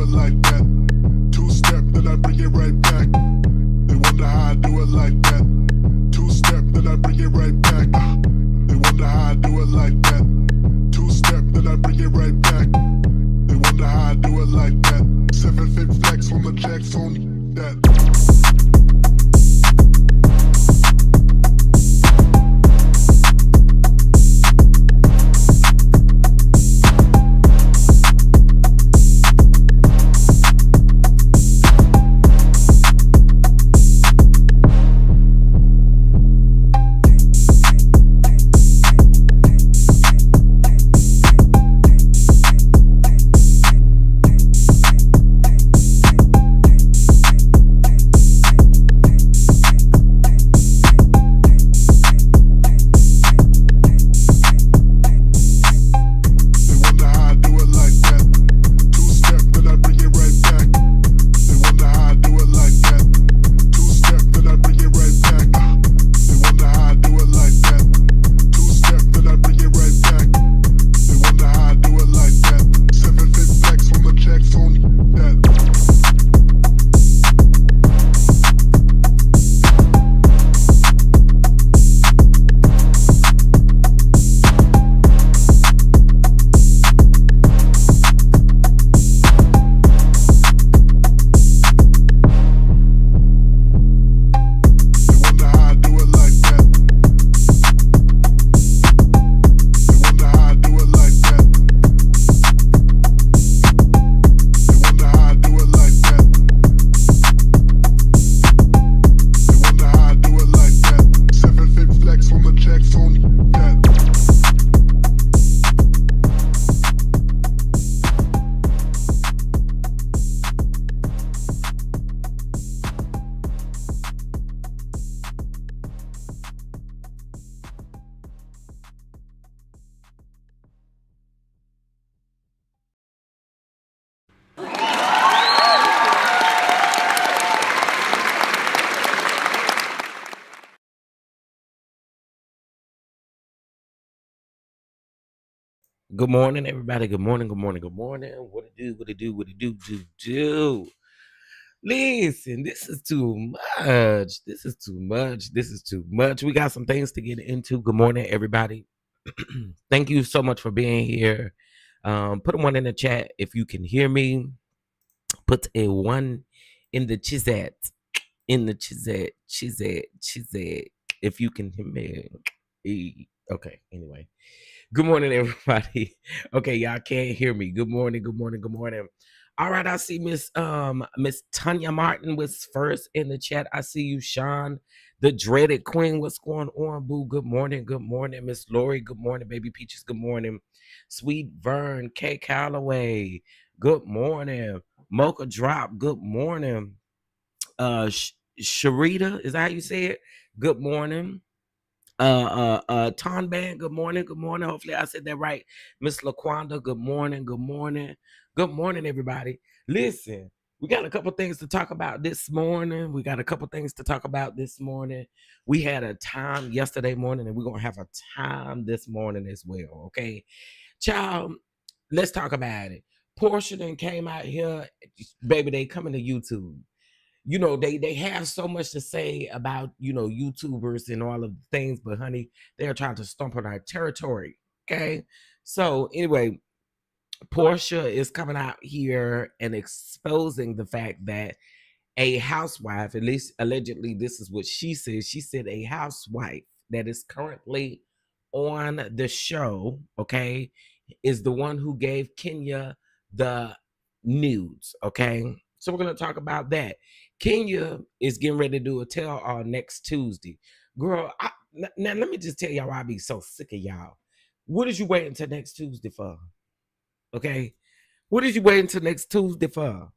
it like that. Two-step, then I bring it right back. They wonder how I do it like that. Two-step, then I bring it right back. They wonder how I do it like that. Two-step, then I bring it right back. They wonder how I do it like that. 7-fit flex on the checks on that. Good morning, everybody. Good morning, good morning, good morning. What it do, what it do, what it do. Listen, this is too much. This is too much. This is too much. We got some things to get into. Good morning, everybody. Thank you so much for being here. Put a 1 in the chat if you can hear me. Put a 1 in the chat. In the chat. If you can hear me. Okay, anyway. Good morning, everybody. Okay, y'all can't hear me. Good morning, good morning, good morning. All right, I see Miss Tanya Martin was first in the chat. I see you, Sean, the dreaded queen. What's going on, boo? Good morning, Miss Lori. Good morning, baby Peaches. Good morning, Sweet Vern, K Calloway. Good morning, Mocha Drop. Good morning, Sharita. Is that how you say it? Good morning. Ton Band, good morning. Hopefully I said that right. Miss LaQuanda, good morning. Good morning, everybody. Listen, we got a couple things to talk about this morning. We had a time yesterday morning, and we're gonna have a time this morning as well. Okay, child, let's talk about it. Porsha then came out here, baby. They coming to YouTube. You know, they have so much to say about, you know, YouTubers and all of the things, but honey, they're trying to stomp on our territory. Okay. So anyway, Porsha is coming out here and exposing the fact that a housewife, at least allegedly, this is what she says. She said a housewife that is currently on the show, okay, is the one who gave Kenya the nudes. Okay. So we're going to talk about that. Kenya is getting ready to do a tell all next Tuesday. Girl, now let me just tell y'all why I be so sick of y'all. What is you waiting until next Tuesday for? Okay. What is you waiting until next Tuesday for?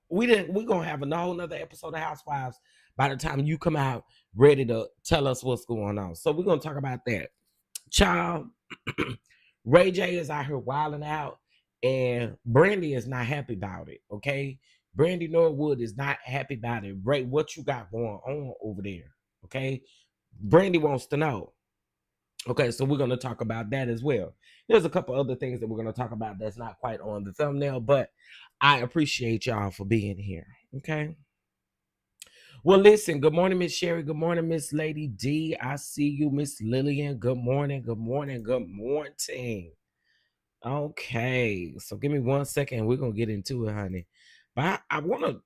We're gonna have a whole nother episode of Housewives by the time you come out ready to tell us what's going on. So we're gonna talk about that. Child, Ray J is out here wilding out, and Brandy is not happy about it. Okay. Brandy Norwood is not happy about it. Ray, what you got going on over there? Okay. Brandy wants to know. Okay, so we're going to talk about that as well. There's a couple other things that we're going to talk about that's not quite on the thumbnail, but I appreciate y'all for being here. Okay. Well, listen, good morning, Miss Sherry. Good morning, Miss Lady D. I see you, Miss Lillian. Good morning, good morning, good morning. Okay, so give me 1 second. We're gonna get into it, honey. But I wanna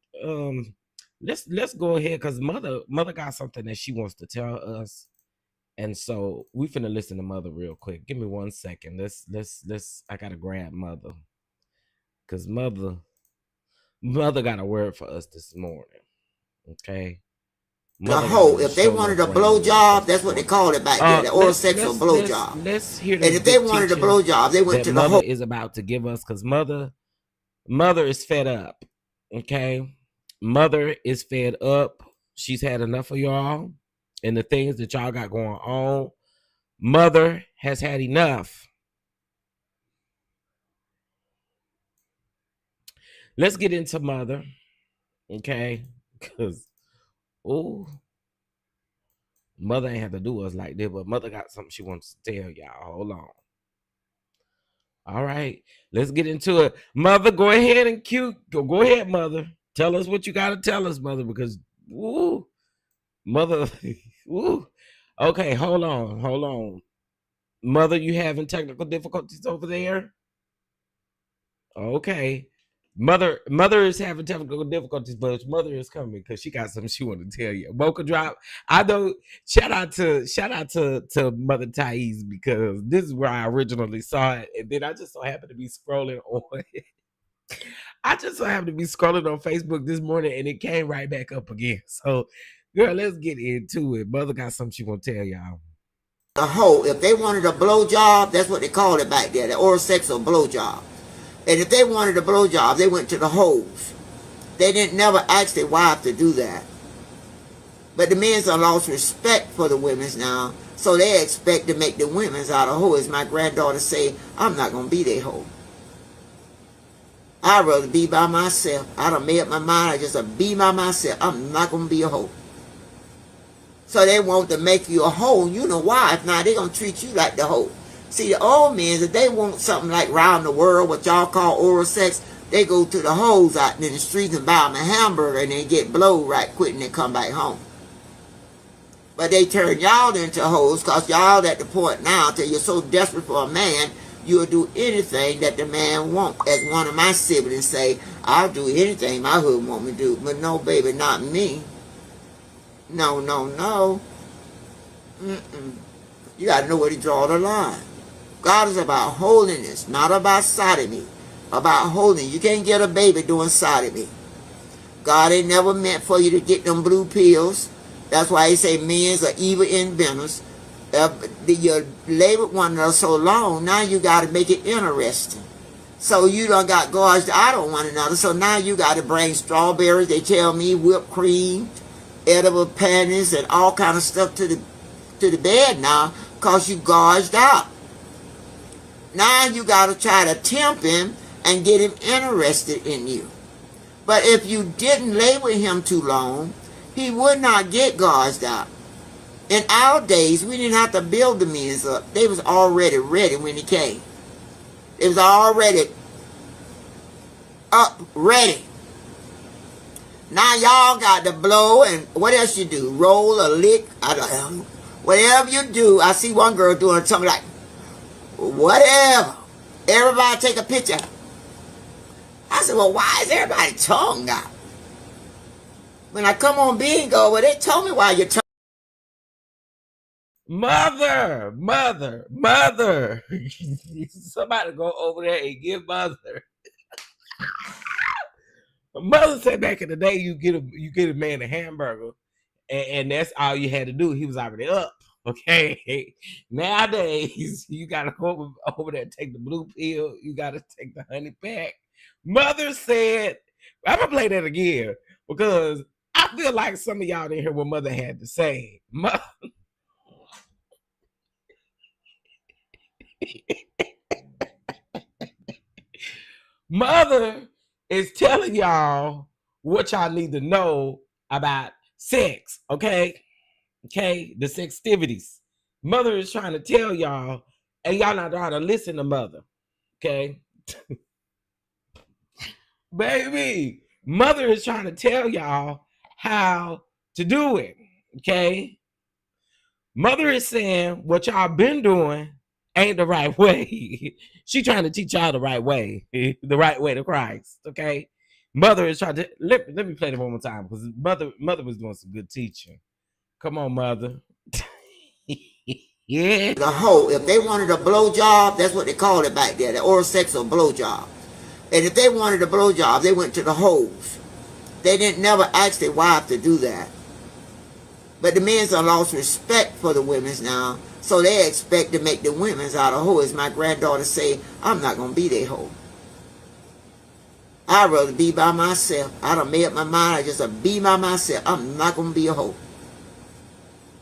let's go ahead because mother got something that she wants to tell us. And so we finna listen to mother real quick. Give me 1 second. Let's I gotta grab mother. Cause mother got a word for us this morning. Okay. The hoe, if they wanted a blowjob, that's what they called it back then, the oral sex or blowjob. Let's hear and if they wanted a blowjob, they went to the hoe. Mother is about to give us, because mother is fed up. Okay. Mother is fed up. She's had enough of y'all and the things that y'all got going on. Mother has had enough. Let's get into mother. Okay. Because mother ain't have to do us like this, but mother got something she wants to tell y'all. Hold on. All right, let's get into it. Mother, go ahead and go ahead, mother. Tell us what you got to tell us, mother, because mother, okay, hold on. Mother, you having technical difficulties over there? Okay. Mother is having technical difficulties, but mother is coming because she got something she want to tell you. Mocha drop. I know. Shout out to Mother Thais, because this is where I originally saw it, and then I just so happened to be scrolling on. I just so happened to be scrolling on Facebook this morning, and it came right back up again. So, girl, let's get into it. Mother got something she want to tell y'all. The hoe, if they wanted a blowjob, that's what they called it back there, the oral sex or blowjob. And if they wanted a blowjob, they went to the hoes. They didn't never ask their wife to do that. But the men's have lost respect for the women's now, so they expect to make the women's out of hoes. My granddaughter say, I'm not going to be their hoe. I'd rather be by myself. I done made up my mind, I just be by myself. I'm not going to be a hoe. So they want to make you a hoe. You know why? If not, they going to treat you like the hoe. See, the old men, if they want something like round the world, what y'all call oral sex, they go to the hoes out in the streets and buy them a hamburger and they get blowed right quick and they come back home. But they turn y'all into hoes because y'all at the point now till you're so desperate for a man, you'll do anything that the man wants. As one of my siblings say, I'll do anything my hood want me to do. But no, baby, not me. No. You got to know where to draw the line. God is about holiness, not about sodomy. About holiness. You can't get a baby doing sodomy. God ain't never meant for you to get them blue pills. That's why he say men's are evil inventors. You labored one another so long, now you got to make it interesting. So you done got gorged out on one another, so now you got to bring strawberries, they tell me, whipped cream, edible panties, and all kind of stuff to the bed now, because you gorged out. Now you got to try to tempt him and get him interested in you. But if you didn't lay with him too long, he would not get gorged out. In our days, we didn't have to build the men up. They was already ready when he came. It was already up, ready. Now y'all got to blow, and what else you do? Roll or lick? I don't know. Whatever you do, I see one girl doing something like, whatever. Everybody take a picture. I said, well, why is everybody tongue out? When I come on bingo, well, they told me why your tongue. Mother. Somebody go over there and give mother. Mother said back in the day, you get a man a hamburger, and that's all you had to do. He was already up. Okay. Nowadays, you gotta go over there and take the blue pill. You gotta take the honey pack. Mother said, I'm gonna play that again because I feel like some of y'all didn't hear what mother had to say. Mother is telling y'all what y'all need to know about sex, okay? Okay, the sextivities. Mother is trying to tell y'all, and y'all not know how to listen to mother, okay? Baby, mother is trying to tell y'all how to do it. Okay. Mother is saying what y'all been doing ain't the right way. She trying to teach y'all the right way, the right way to Christ. Okay. Mother is trying to let me play it one more time because mother was doing some good teaching. Come on, mother. Yeah. The hoe, if they wanted a blowjob, that's what they called it back there, the oral sex or blowjob. And if they wanted a blowjob, they went to the hoes. They didn't never ask their wife to do that. But the men's have lost respect for the women's now, so they expect to make the women's out of hoes. My granddaughter say, I'm not going to be their hoe. I'd rather be by myself. I done made up my mind, I just be by myself. I'm not going to be a hoe.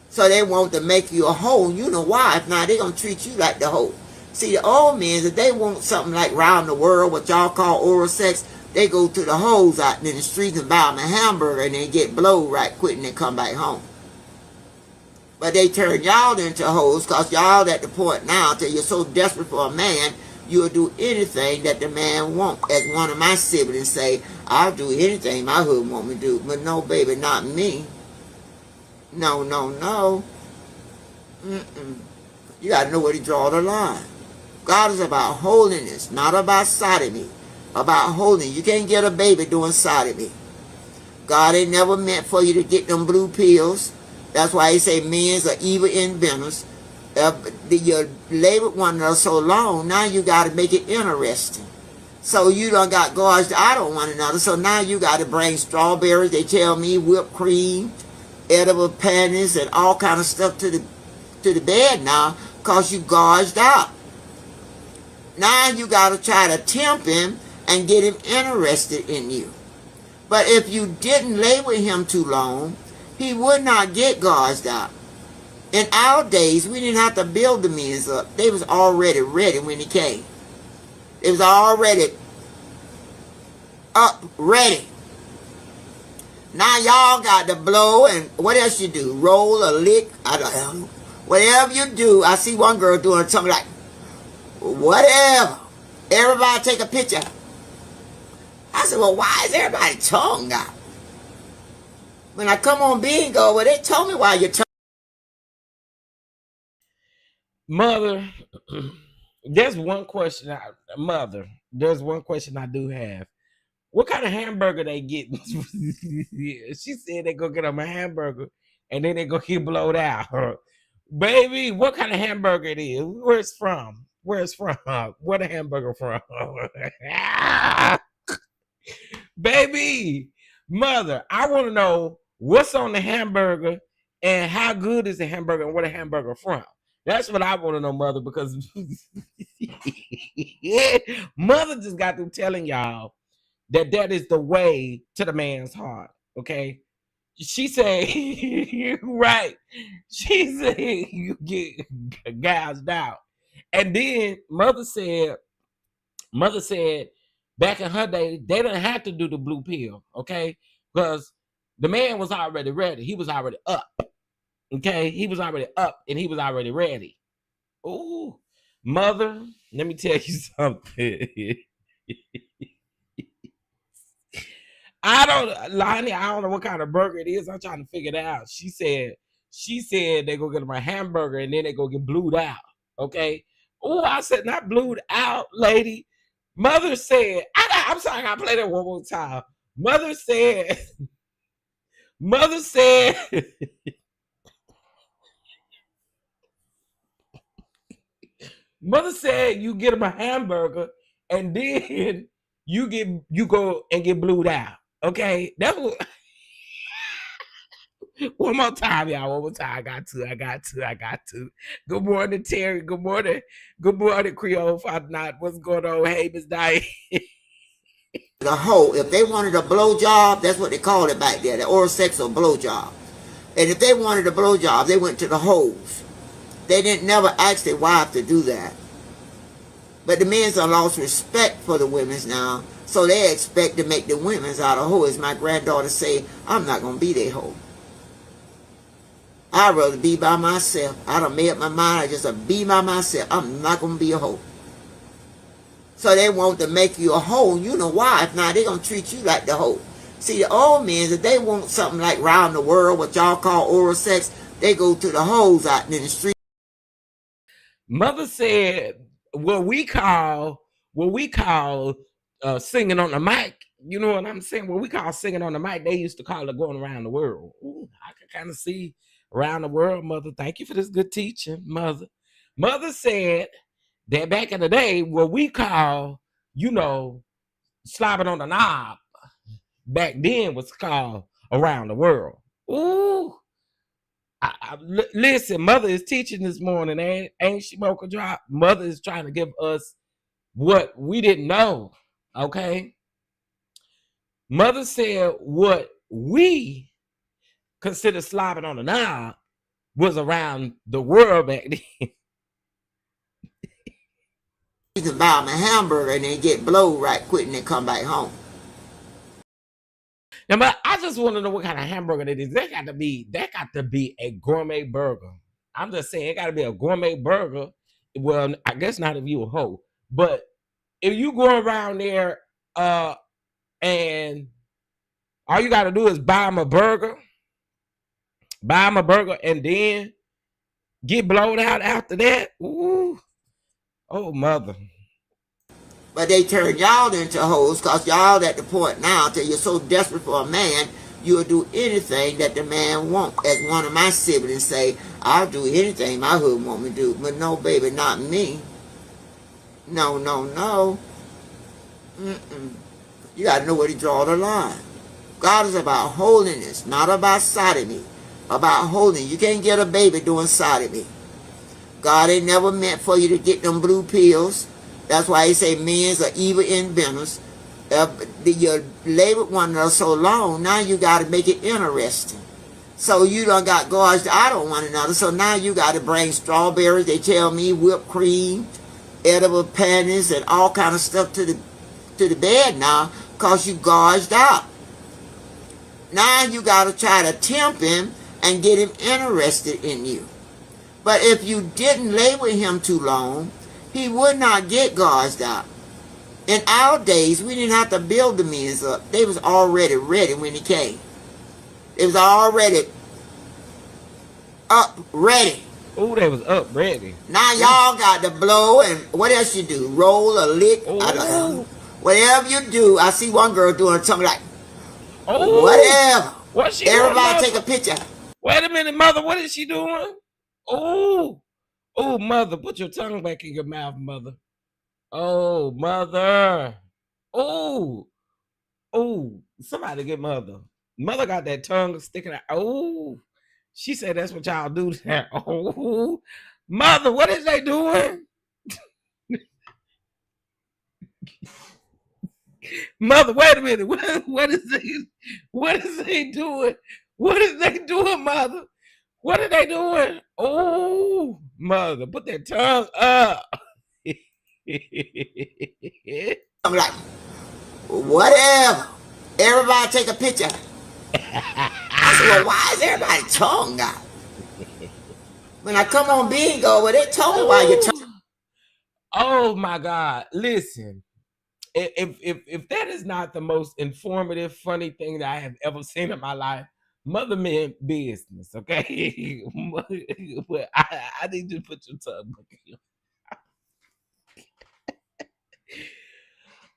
So they want to make you a hoe. You know why? If not, they're going to treat you like the hoe. See, the old men, if they want something like round the world, what y'all call oral sex, they go to the hoes out in the streets and buy them a hamburger and they get blowed right quick and they come back home. But they turn y'all into hoes because y'all at the point now till you're so desperate for a man, you'll do anything that the man wants. As one of my siblings say, I'll do anything my hood want me to do. But no, baby, not me. No, no, no. You got to know where to draw the line. God is about holiness, not about sodomy. About holiness. You can't get a baby doing sodomy. God ain't never meant for you to get them blue pills. That's why he say men are evil inventors. You lay with one another so long, now you got to make it interesting. So you done got gorged out on one another, so now you got to bring strawberries, they tell me, whipped cream, edible panties, and all kind of stuff to the bed now, because you gorged out. Now you got to try to tempt him and get him interested in you. But if you didn't lay with him too long, he would not get gorged out. In our days, we didn't have to build the men up. They was already ready when he came. It was already up, ready. Now y'all got to blow and what else you do? Roll a lick? I don't know. Whatever you do, I see one girl doing something like, whatever. Everybody take a picture. I said, well, why is everybody tongue out? When I come on bingo, well, they told me why your tongue. Mother, there's one question I do have. What kind of hamburger they get? She said they go get them a hamburger and then they go get blowed out. Baby, what kind of hamburger it is? Where it's from? Where it's from? Where the hamburger from? Baby, mother, I want to know what's on the hamburger and how good is the hamburger and where the hamburger from. That's what I want to know, mother, because mother just got through telling y'all that is the way to the man's heart, okay? She said, right. She said you get gouged out. And then mother said back in her day, they didn't have to do the blue pill, okay? Because the man was already ready. He was already up. Okay, he was already up and he was already ready. Ooh, mother, let me tell you something. I don't know what kind of burger it is. I'm trying to figure it out. She said they go get my hamburger and then they go get blued out. Okay. Oh, I said not blued out, lady. Mother said, I'm sorry, I gotta play that one more time. Mother said, Mother said you get him a hamburger and then you go and get blued out. Okay, that's what. One more time, y'all. One more time. I got to. Good morning, Terry. Good morning, Creole. Not what's going on? Hey, Miss Diane. The hoe, if they wanted a blowjob, that's what they called it back there, the oral sex or blowjob. And if they wanted a blowjob, they went to the hoes. They didn't never ask their wife to do that. But the men's have lost respect for the women's now, so they expect to make the women's out of hoes. My granddaughter say, I'm not going to be their hoe. I'd rather be by myself. I done made up my mind, I just be by myself. I'm not going to be a hoe. So they want to make you a hoe. You know why? If not, they gonna treat you like the hoe. See, the old men, if they want something like round the world, what y'all call oral sex, they go to the hoes out in the street. Mother said what we call singing on the mic. You know what I'm saying? What we call singing on the mic, they used to call it going around the world. Ooh, I can kind of see around the world, Mother. Thank you for this good teaching, Mother. Mother said that back in the day, what we call, slobbing on the knob, back then was called around the world. Ooh. Listen, Mother is teaching this morning, ain't she, Mocha Drop? Mother is trying to give us what we didn't know, okay? Mother said what we consider slobbing on the knob was around the world back then. You can buy them a hamburger and they get blowed right quick and they come back home. Now, but I just want to know what kind of hamburger it is. That got to be a gourmet burger. I'm just saying, it got to be a gourmet burger. Well, I guess not if you a hoe, but if you go around there and all you got to do is buy them a burger, and then get blown out after that. Ooh, oh mother. But they turn y'all into hoes because y'all at the point now till you're so desperate for a man, you'll do anything that the man wants. As one of my siblings say, I'll do anything my hood want me to do. But no, baby, not me. No, no, no. You got to know where to draw the line. God is about holiness, not about sodomy. About holiness. You can't get a baby doing sodomy. God ain't never meant for you to get them blue pills. That's why he say men's are evil inventors. You labored one another so long, now you got to make it interesting. So you done got gorged out on one another, so now you got to bring strawberries, they tell me, whipped cream, edible panties, and all kind of stuff to the bed now, because you gorged out. Now you got to try to tempt him and get him interested in you. But if you didn't lay with him too long, he would not get gorged out. In our days, we didn't have to build the men up. They was already ready when he came. It was already up, ready. Oh, they was up, ready. Now y'all got to blow, and what else you do? Roll or lick? I don't know. Whatever you do, I see one girl doing something like, whatever. What's she Everybody doing, take a picture. Wait a minute, Mother. What is she doing? Oh, Mother, put your tongue back in your mouth, Mother. Oh, Mother. Oh, somebody get Mother. Mother got that tongue sticking out. Oh, she said that's what y'all do there. Oh, Mother, what is they doing? Mother, wait a minute. What is they doing? What is they doing, Mother? What are they doing? Oh, Mother, put that tongue up. I'm like, whatever. Everybody take a picture. I said, well, why is everybody tongue out? When I come on bingo, well, they tongue while you're tongue. Oh my God! Listen, if that is not the most informative, funny thing that I have ever seen in my life, Mother meant business, okay? But I need you to put your tongue back in.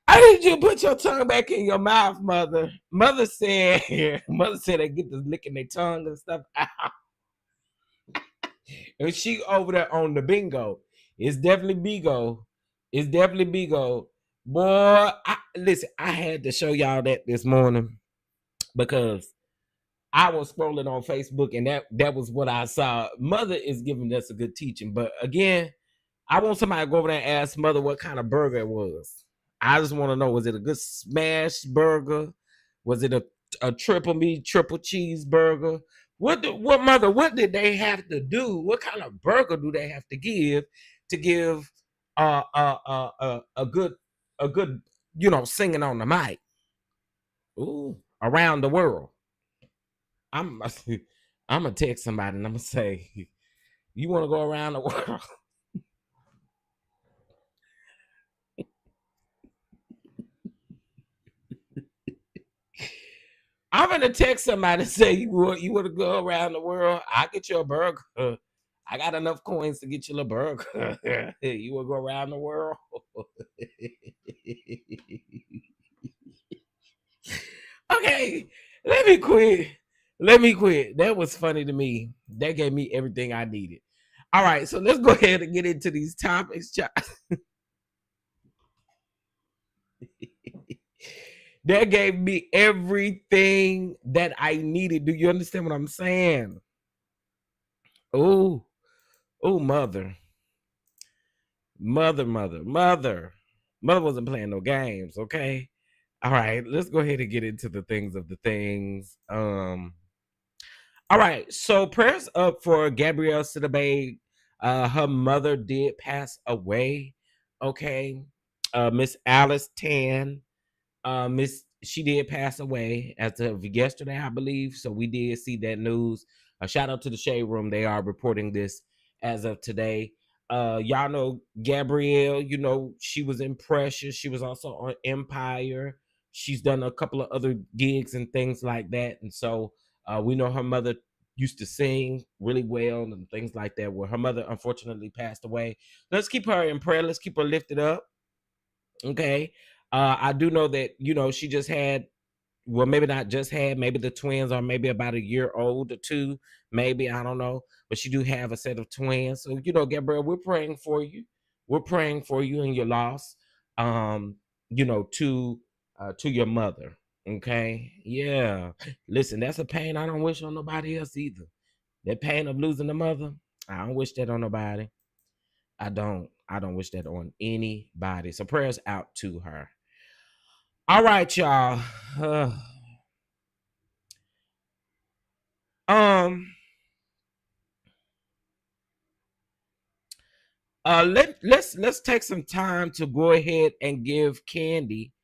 I need you to put your tongue back in your mouth, Mother. Mother said they get to licking their tongue and stuff out. And she over there on the bingo. It's definitely bingo. Boy, listen, I had to show y'all that this morning because I was scrolling on Facebook and that was what I saw. Mother is giving us a good teaching. But again, I want somebody to go over there and ask Mother what kind of burger it was. I just want to know, was it a good smash burger? Was it a triple meat, triple cheeseburger? What Mother, what did they have to do? What kind of burger do they have to give a good singing on the mic? Ooh, around the world. I'm gonna text somebody and I'm gonna say, you want to go around the world? gonna text somebody and say you want to go around the world. I'll get you a burger. I got enough coins to get you a burger. You will go around the world. Okay, let me quit. That was funny to me. That gave me everything I needed. All right, so let's go ahead and get into these topics. That gave me everything that I needed. Do you understand what I'm saying? Oh, mother. Mother wasn't playing no games, okay? All right, let's go ahead and get into the things of the things. All right, so prayers up for Gabrielle Sidibe. Her mother did pass away, okay? Miss Alice Tan. She did pass away as of yesterday, I believe. So we did see that news. A shout out to the Shade Room. They are reporting this as of today. Y'all know Gabrielle, you know, she was in Precious. She was also on Empire. She's done a couple of other gigs and things like that. And so we know her mother used to sing really well and things like that. Well, her mother unfortunately passed away. Let's keep her in prayer. Let's keep her lifted up. Okay. I do know that, you know, she just had, well, maybe not just had, maybe the twins are maybe about a year old or two, maybe, I don't know, but she do have a set of twins. So, you know, Gabrielle, we're praying for you. We're praying for you and your loss, you know, to your mother. Okay. Yeah. Listen, that's a pain I don't wish on nobody else either. That pain of losing a mother, I don't wish that on nobody. I don't wish that on anybody. So prayers out to her. All right, y'all. Let's take some time to go ahead and give Candy,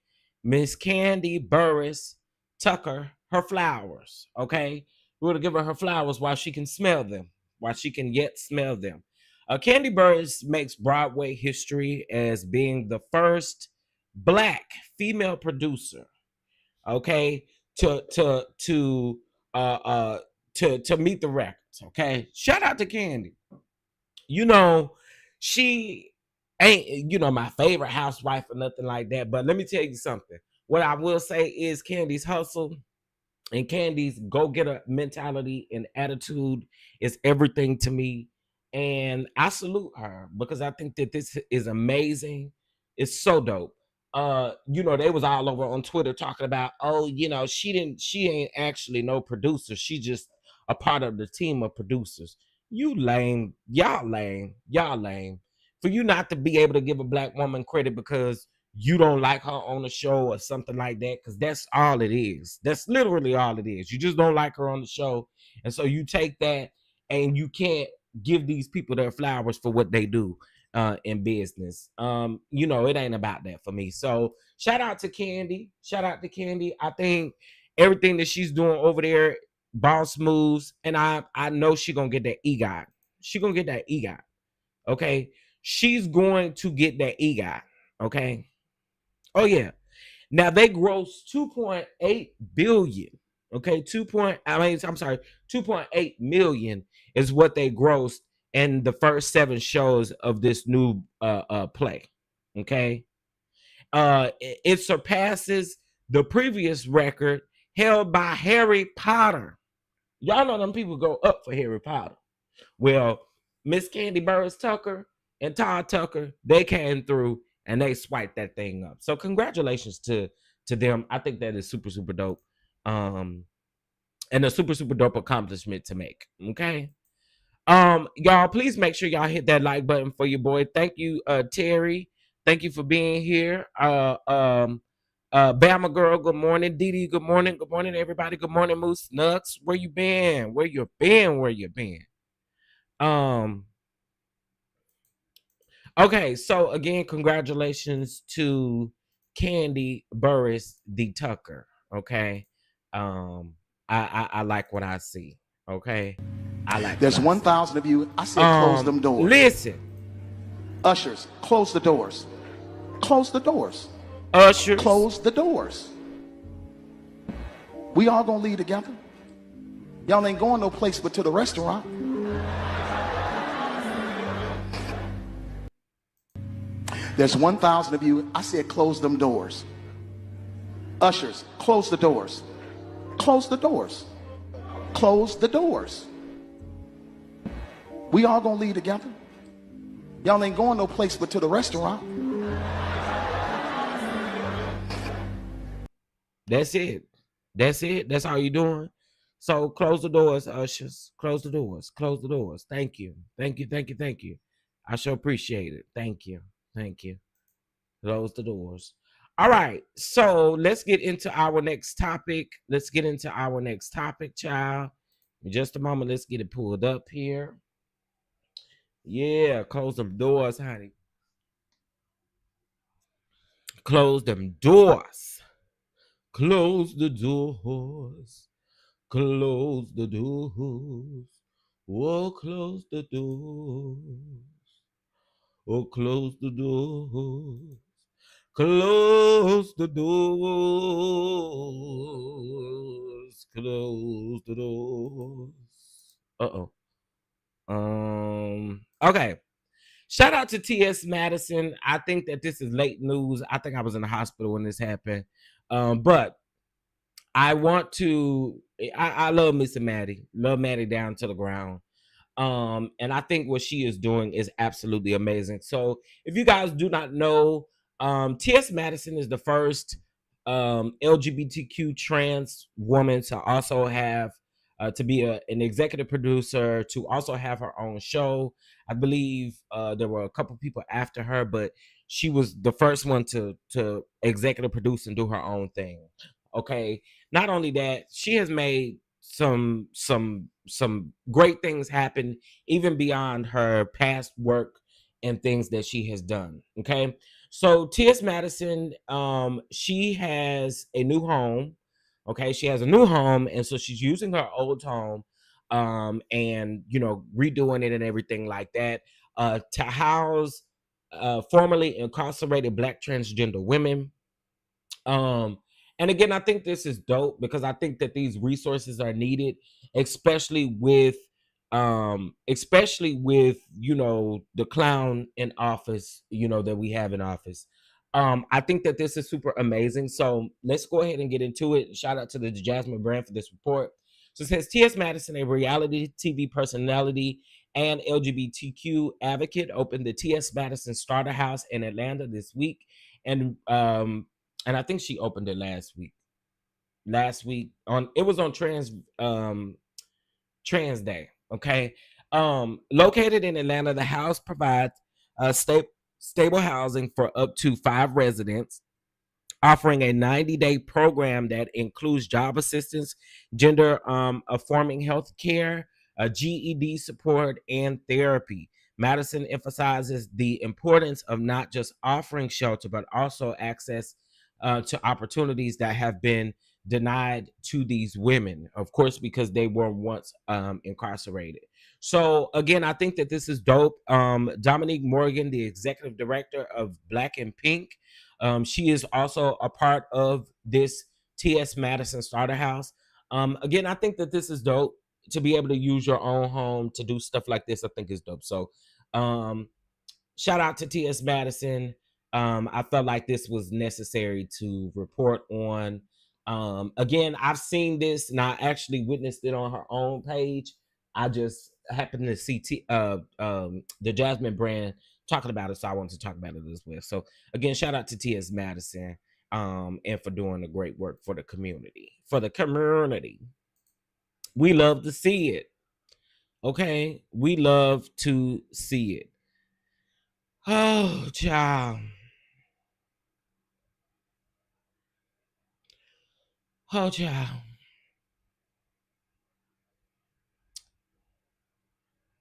Miss Candy Burris Tucker, her flowers. Okay, we're gonna give her flowers while she can smell them, while she can yet smell them. Candy Burris makes Broadway history as being the first Black female producer, okay, to meet the records. Okay, shout out to Candy. You know, she ain't, you know, my favorite housewife or nothing like that, but let me tell you something. What I will say is Candy's hustle and Candy's go-getter mentality and attitude is everything to me. And I salute her because I think that this is amazing. It's so dope. You know, they was all over on Twitter talking about, oh, you know, she ain't actually no producer. She just a part of the team of producers. You lame, y'all lame. For you not to be able to give a Black woman credit because you don't like her on the show or something like that, because that's all it is. That's literally all it is. You just don't like her on the show. And so you take that and you can't give these people their flowers for what they do in business. You know, it ain't about that for me. So shout out to Candy. I think everything that she's doing over there, boss moves, and I know she's gonna get that EGOT. Okay. She's going to get that EGOT. Okay. Oh yeah. Now they gross 2.8 billion. Okay, 2.8 million is what they grossed in the first 7 shows of this new play. Okay. It surpasses the previous record held by Harry Potter. Y'all know them people go up for Harry Potter. Well, Miss Candy Burris Tucker and Todd Tucker, they came through and they swiped that thing up. So congratulations to them. I think that is super, super dope. And a super, super dope accomplishment to make. Okay. Y'all, please make sure y'all hit that like button for your boy. Thank you, Terry. Thank you for being here. Bama girl, good morning. Dee, good morning. Good morning, everybody. Good morning, Moose Nuts. Where you been? Okay, so again, congratulations to Candy Burris the Tucker. Okay. I like what I see. Okay. There's 1,000 of you. I said close them doors. Listen. Ushers, close the doors. Close the doors. Ushers. Close the doors. We all gonna leave together. Y'all ain't going no place but to the restaurant. There's 1,000 of you. I said close them doors. Ushers, close the doors. Close the doors. Close the doors. We all gonna leave together. Y'all ain't going no place but to the restaurant. That's it. That's it. That's all you're doing. So close the doors, ushers. Close the doors. Close the doors. Thank you. Thank you. Thank you. Thank you. I sure appreciate it. Thank you. Thank you. Close the doors. All right. So let's get into our next topic. Let's get into our next topic, child. In just a moment, let's get it pulled up here. Yeah, close them doors, honey. Close them doors. Close the doors. Close the doors. Oh, close the doors. Oh, close the doors. Close the doors. Close the doors. Uh-oh. Okay. Shout out to T.S. Madison. I think that this is late news. I think I was in the hospital when this happened. But I want to I love Miss Maddie. Love Maddie down to the ground. And I think what she is doing is absolutely amazing. So if you guys do not know, T.S. Madison is the first LGBTQ trans woman to also have to be an executive producer, to also have her own show. I believe there were a couple people after her, but she was the first one to executive produce and do her own thing. Okay. Not only that, she has made some great things happen even beyond her past work and things that she has done. Okay. So T.S. Madison, she has a new home. Okay, she has a new home, and so she's using her old home, and redoing it and everything like that, to house formerly incarcerated Black transgender women. And again, I think this is dope because I think that these resources are needed, especially with the clown in office, that we have in office. I think that this is super amazing. So let's go ahead and get into it. Shout out to the Jasmine brand for this report. So it says T.S. Madison, a reality TV personality and LGBTQ advocate, opened the T.S. Madison Starter House in Atlanta this week. And I think she opened it last week. It was on Trans Day. Okay. Located in Atlanta, the house provides stable housing for up to 5 residents, offering a 90-day program that includes job assistance, gender affirming health care, GED support, and therapy. Madison emphasizes the importance of not just offering shelter, but also access to opportunities that have been denied to these women, of course, because they were once incarcerated. So again, I think that this is dope. Dominique Morgan, the executive director of Black and Pink, she is also a part of this T.S. Madison Starter House. Again, I think that this is dope. To be able to use your own home to do stuff like this, I think is dope. So shout out to T.S. Madison. I felt like this was necessary to report on. Again, I've seen this and I actually witnessed it on her own page. I just happened to see the Jasmine brand talking about it, so I wanted to talk about it as well. So again, shout out to T.S. Madison and for doing the great work for the community. We love to see it. Okay, we love to see it. Oh, child. Oh, child.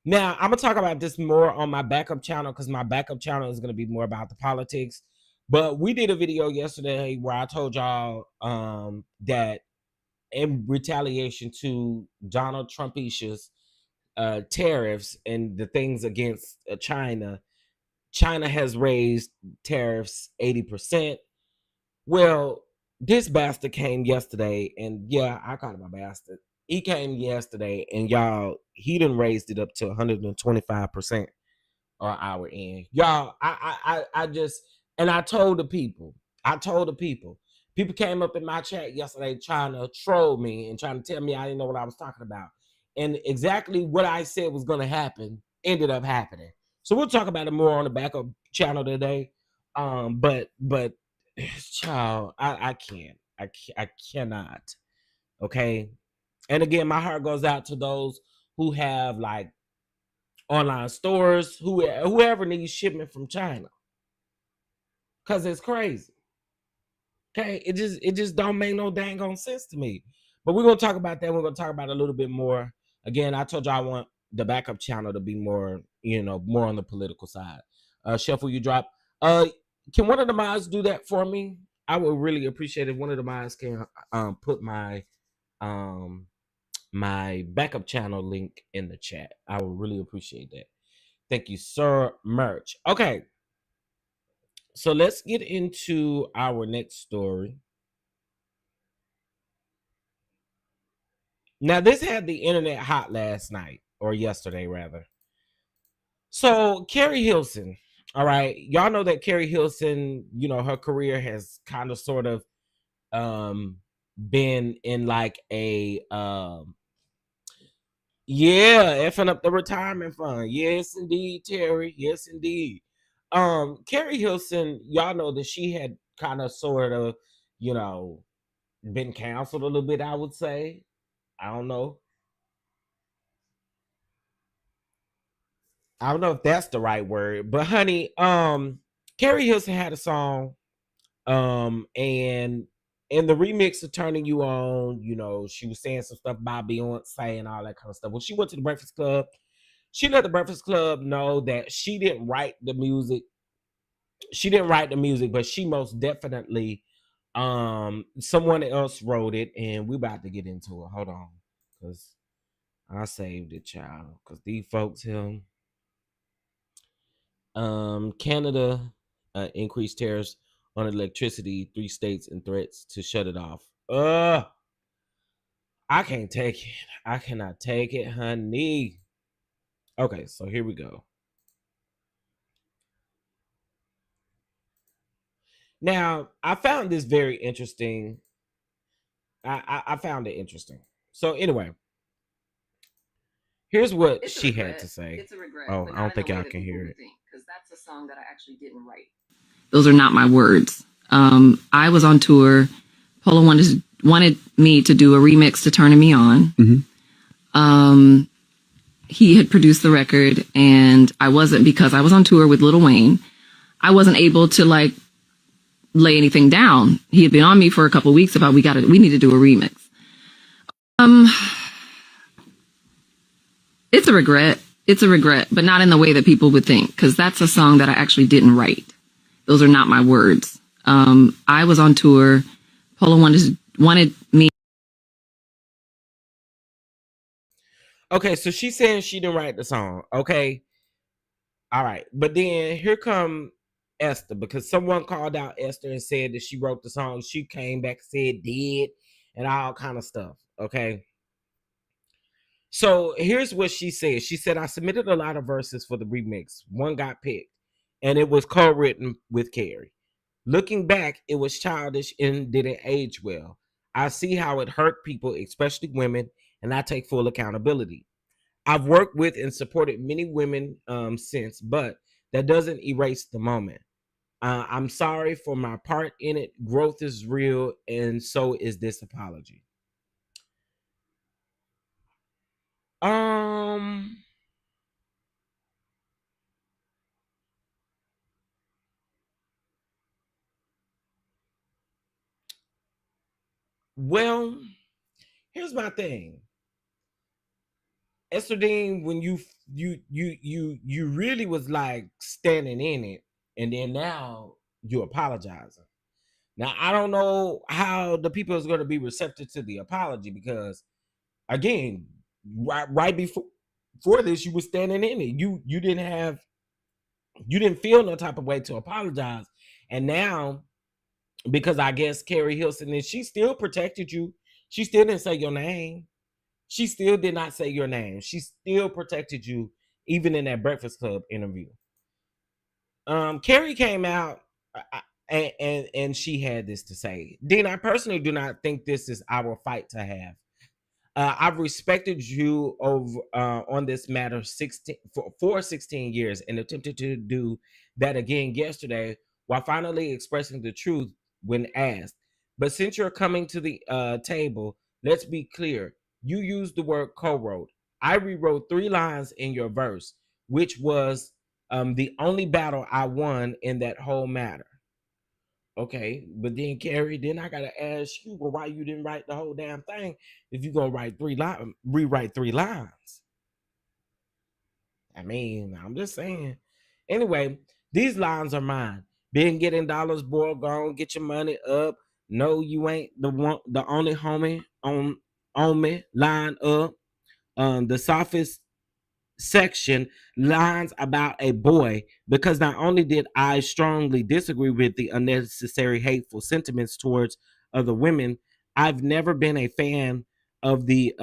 Now, I'm going to talk about this more on my backup channel because my backup channel is going to be more about the politics. But we did a video yesterday where I told y'all that in retaliation to Donald Trump's tariffs and the things against China has raised tariffs 80%. Well, this bastard came yesterday, and yeah, I call him a bastard. He came yesterday, and y'all, he done raised it up to 125% on our end. Y'all, I just, and I told the people, people came up in my chat yesterday trying to troll me and trying to tell me I didn't know what I was talking about. And exactly what I said was going to happen ended up happening. So we'll talk about it more on the backup channel today. But child, I can't. I cannot. Okay. And again, my heart goes out to those who have like online stores, whoever needs shipment from China. Cause it's crazy. Okay. It just don't make no dang on sense to me. But we're gonna talk about that. We're gonna talk about it a little bit more. Again, I told you I want the backup channel to be more, more on the political side. Chef, will you drop? Can one of the mods do that for me? I would really appreciate if one of the mods can put my my backup channel link in the chat. I would really appreciate that. Thank you, sir. Merch. Okay. So let's get into our next story. Now, this had the internet hot last night, or yesterday, rather. So, Keri Hilson, all right, y'all know that Keri Hilson, her career has kind of sort of been in like a effing up the retirement fund. Yes, indeed, Terry. Yes, indeed. Keri Hilson, y'all know that she had kind of sort of, been canceled a little bit, I would say. I don't know. I don't know if that's the right word, but honey, Keri Hilson had a song, and in the remix of Turning You On, she was saying some stuff about Beyonce and all that kind of stuff. When she went to the Breakfast Club, she let the Breakfast Club know that she didn't write the music. She didn't write the music, but she most definitely, someone else wrote it, and we about to get into it. Hold on, because I saved it, child, because these folks here. Canada increased tariffs on electricity, 3 states and threats to shut it off. I can't take it. I cannot take it, honey. Okay, so here we go. Now, I found this very interesting. I found it interesting. So anyway, here's what she had to say. It's a regret. Oh, I don't think y'all can hear it. Because that's a song that I actually didn't write. Those are not my words. I was on tour. Polo wanted me to do a remix to Turning Me On. Mm-hmm. He had produced the record, and I wasn't, because I was on tour with Lil Wayne. I wasn't able to like lay anything down. He had been on me for a couple of weeks about we need to do a remix. It's a regret. It's a regret, but not in the way that people would think, because that's a song that I actually didn't write. Those are not my words. I was on tour. Polo wanted me. Okay, so she's saying she didn't write the song. Okay. All right. But then here come Ester, because someone called out Ester and said that she wrote the song. She came back and said did and all kind of stuff. Okay. So here's what she said. She said, I submitted a lot of verses for the remix. One got picked, and it was co-written with Keri. Looking back, it was childish and didn't age well. I see how it hurt people, especially women, and I take full accountability. I've worked with and supported many women since, but that doesn't erase the moment. I'm sorry for my part in it. Growth is real, and so is this apology. Well, here's my thing. Ester Dean, when you really was like standing in it, and then now you apologizing. Now I don't know how the people is going to be receptive to the apology, because again, right before this, you were standing in it. You didn't feel no type of way to apologize, and now because I guess Keri Hilson, and she still protected you. She still didn't say your name. She still did not say your name. She still protected you, even in that Breakfast Club interview. Keri came out and she had this to say. Dean, I personally do not think this is our fight to have. I've respected you over on this matter 16 for 16 years and attempted to do that again yesterday while finally expressing the truth when asked. But since you're coming to the table, let's be clear. You used the word co-wrote. I rewrote 3 lines in your verse, which was the only battle I won in that whole matter. Okay, but then Keri, then I gotta ask you, well, why you didn't write the whole damn thing if you gonna write 3 lines, rewrite 3 lines? I mean, I'm just saying. Anyway, these lines are mine. Been getting dollars, boy, go on, get your money up. No, you ain't the only homie on me. Line up. The sophist section lines about a boy, because not only did I strongly disagree with the unnecessary hateful sentiments towards other women, I've never been a fan of the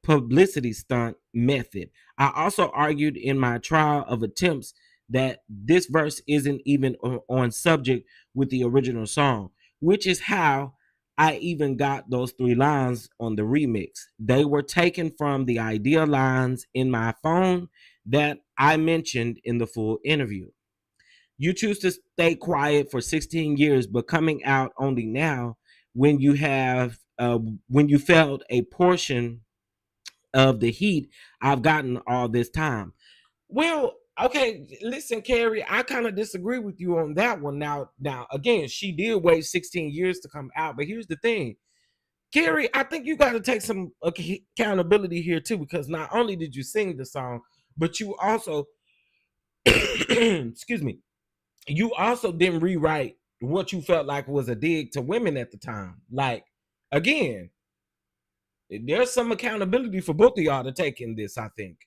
publicity stunt method. I also argued in my trial of attempts that this verse isn't even on subject with the original song, which is how I even got those 3 lines on the remix. They were taken from the idea lines in my phone that I mentioned in the full interview. You choose to stay quiet for 16 years, but coming out only now when you have when you felt a portion of the heat I've gotten all this time. Well, okay, listen, Keri, I kind of disagree with you on that one. Now, again, she did wait 16 years to come out, but here's the thing. Keri, I think you got to take some accountability here too, because not only did you sing the song, but you also, excuse me, you also didn't rewrite what you felt like was a dig to women at the time. Like, again, there's some accountability for both of y'all to take in this, I think.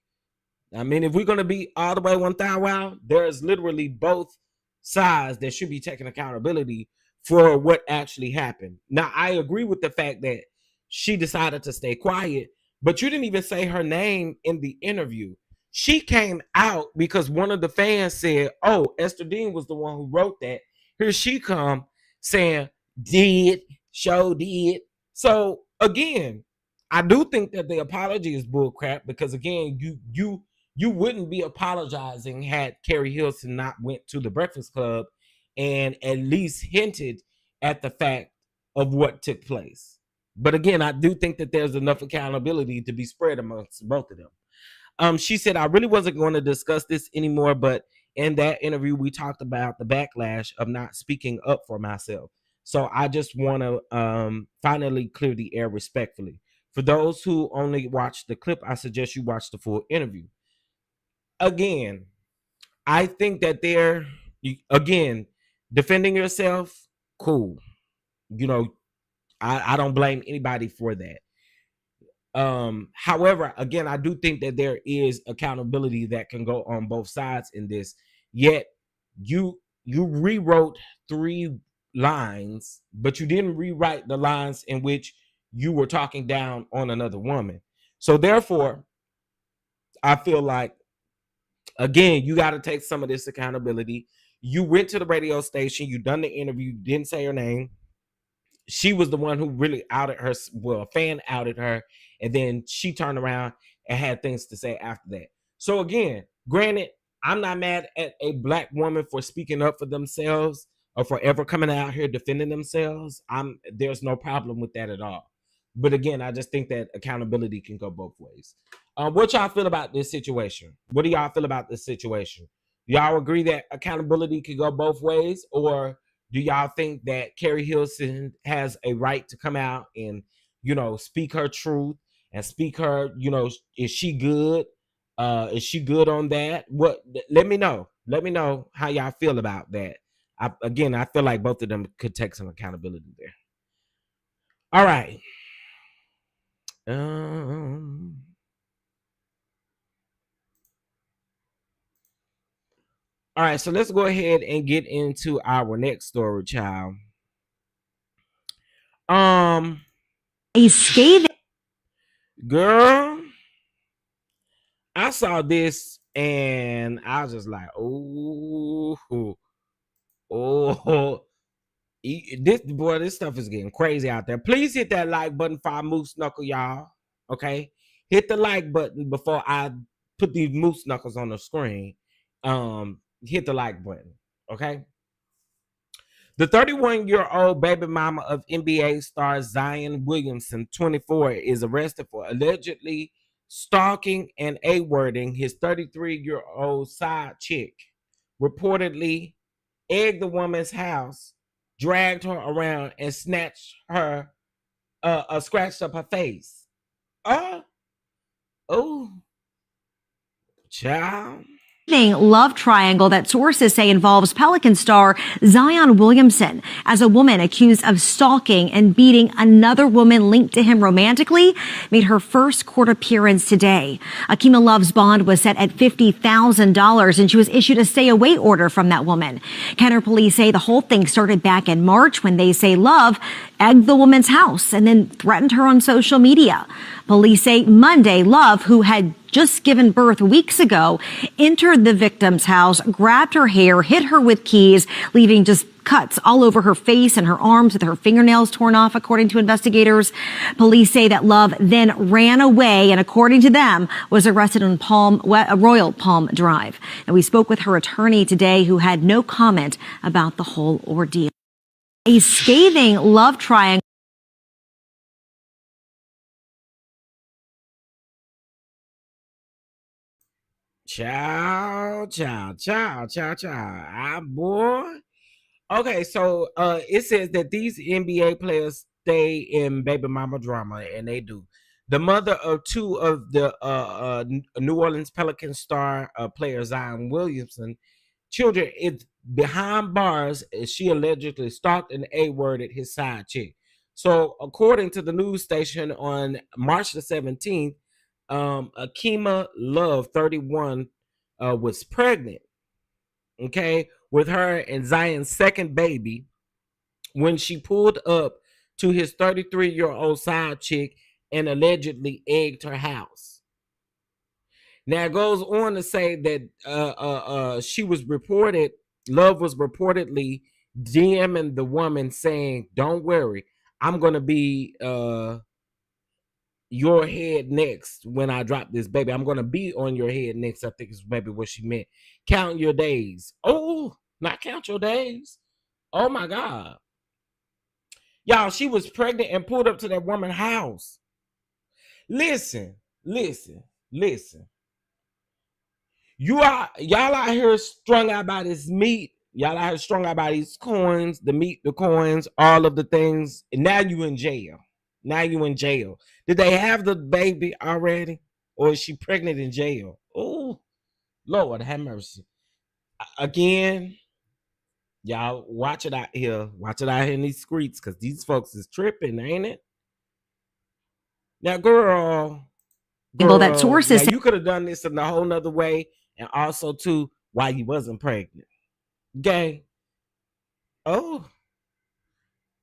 I mean, if we're going to be all the way 1,000 out, there's literally both sides that should be taking accountability for what actually happened. Now, I agree with the fact that she decided to stay quiet, but you didn't even say her name in the interview. She came out because one of the fans said, oh, Ester Dean was the one who wrote that. Here she come saying, did, show did. So, again, I do think that the apology is bullcrap because, again, you wouldn't be apologizing had Keri Hilson not went to the Breakfast Club and at least hinted at the fact of what took place. But again, I do think that there's enough accountability to be spread amongst both of them. She said, I really wasn't going to discuss this anymore, but in that interview, we talked about the backlash of not speaking up for myself. So I just want to finally clear the air respectfully. For those who only watched the clip, I suggest you watch the full interview. Again, I think that again, defending yourself, cool. You know, I don't blame anybody for that. However, again, I do think that there is accountability that can go on both sides in this. Yet you rewrote 3 lines, but you didn't rewrite the lines in which you were talking down on another woman. So therefore, I feel like, again, you got to take some of this accountability. You went to the radio station, you done the interview, didn't say her name. She was the one who really outed her. Well, a fan outed her, and then she turned around and had things to say after that. So again, granted, I'm not mad at a black woman for speaking up for themselves or for ever coming out here defending themselves. There's no problem with that at all. But again, I just think that accountability can go both ways. What y'all feel about this situation? What do y'all feel about this situation? Do y'all agree that accountability can go both ways, or do y'all think that Keri Hilson has a right to come out and, speak her truth and speak her, is she good? Is she good on that? Let me know. Let me know how y'all feel about that. I feel like both of them could take some accountability there. All right. All right, so let's go ahead and get into our next story, child. A scathing Girl, I saw this and I was just like, oh, this stuff is getting crazy out there. Please hit that like button for our moose knuckle, y'all. Okay, hit the like button before I put these moose knuckles on the screen. Hit the like button. Okay. The 31-year-old baby mama of NBA star Zion Williamson, 24, is arrested for allegedly stalking and A-wording his 33-year-old side chick. Reportedly egged the woman's house, dragged her around, and snatched her, scratched up her face. Oh, child. love triangle that sources say involves Pelican star Zion Williamson, as a woman accused of stalking and beating another woman linked to him romantically made her first court appearance today. Akima Love's bond was set at $50,000 and she was issued a stay away order from that woman. Kenner police say the whole thing started back in March when they say Love egged the woman's house and then threatened her on social media. Police say Monday, Love, who had just given birth weeks ago, entered the victim's house, grabbed her hair, hit her with keys, leaving just cuts all over her face and her arms with her fingernails torn off, according to investigators. Police say that Love then ran away and, according to them, was arrested on Royal Palm Drive. And we spoke with her attorney today, who had no comment about the whole ordeal. A scathing love triangle. Ciao. Ah, boy. Okay, so it says that these NBA players stay in baby mama drama, and they do. The mother of two of the New Orleans Pelican star player Zion Williamson children is behind bars as she allegedly stalked and A-worded his side chick. So, according to the news station on March the 17th, Akima Love, 31, was pregnant, okay, with her and Zion's second baby when she pulled up to his 33-year-old side chick and allegedly egged her house. Now, it goes on to say that Love was reportedly DMing the woman saying, "Don't worry, I'm going to be your head next when I drop this baby. I'm going to be on your head next," I think is maybe what she meant. Count your days. Oh, not count your days. Oh, my God. Y'all, she was pregnant and pulled up to that woman's house. Listen. Y'all out here strung out by this meat. Y'all out here strung out by these coins, the meat, the coins, all of the things. And now you in jail. Did they have the baby already? Or is she pregnant in jail? Oh, Lord, have mercy. Again, y'all watch it out here. Watch it out here in these streets, because these folks is tripping, ain't it? Now, girl, That sources now you could have done this in a whole nother way, and also too why you wasn't pregnant. Gay. Oh,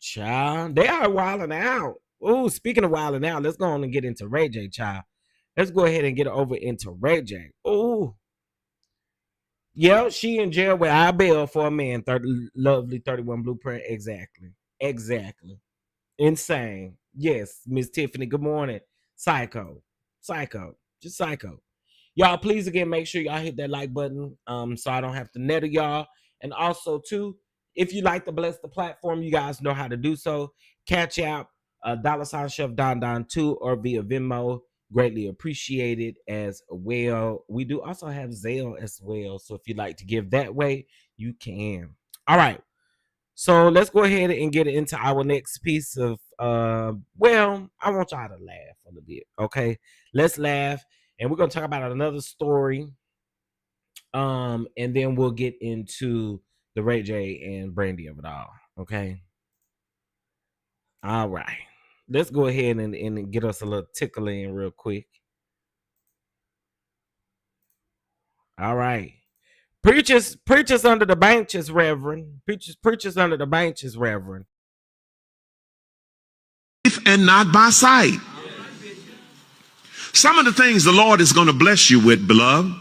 child, they are wilding out. Oh, speaking of wilding out, let's go on and get into Ray J, child. Let's go ahead and get over into Ray J. Oh, yeah, she in jail with our bail for a man. Lovely 31 blueprint. Exactly. Insane. Yes, Miss Tiffany. Good morning. Psycho. Just psycho. Y'all, please again make sure y'all hit that like button, so I don't have to Neta y'all. And also too, if you like to bless the platform, you guys know how to do so. Catch out $Chef Don 2 or via Venmo. Greatly appreciated as well. We do also have Zelle as well, so if you'd like to give that way, you can. All right. So let's go ahead and get into our next piece of well, I want y'all to laugh a little bit. Okay, let's laugh, and we're gonna talk about another story. And then we'll get into the Ray J and Brandy of it all. Okay. All right. Let's go ahead and get us a little tickle in real quick. All right. Preachers under the benches, Reverend. Preachers under the benches, Reverend. And not by sight. Some of the things the Lord is going to bless you with, beloved,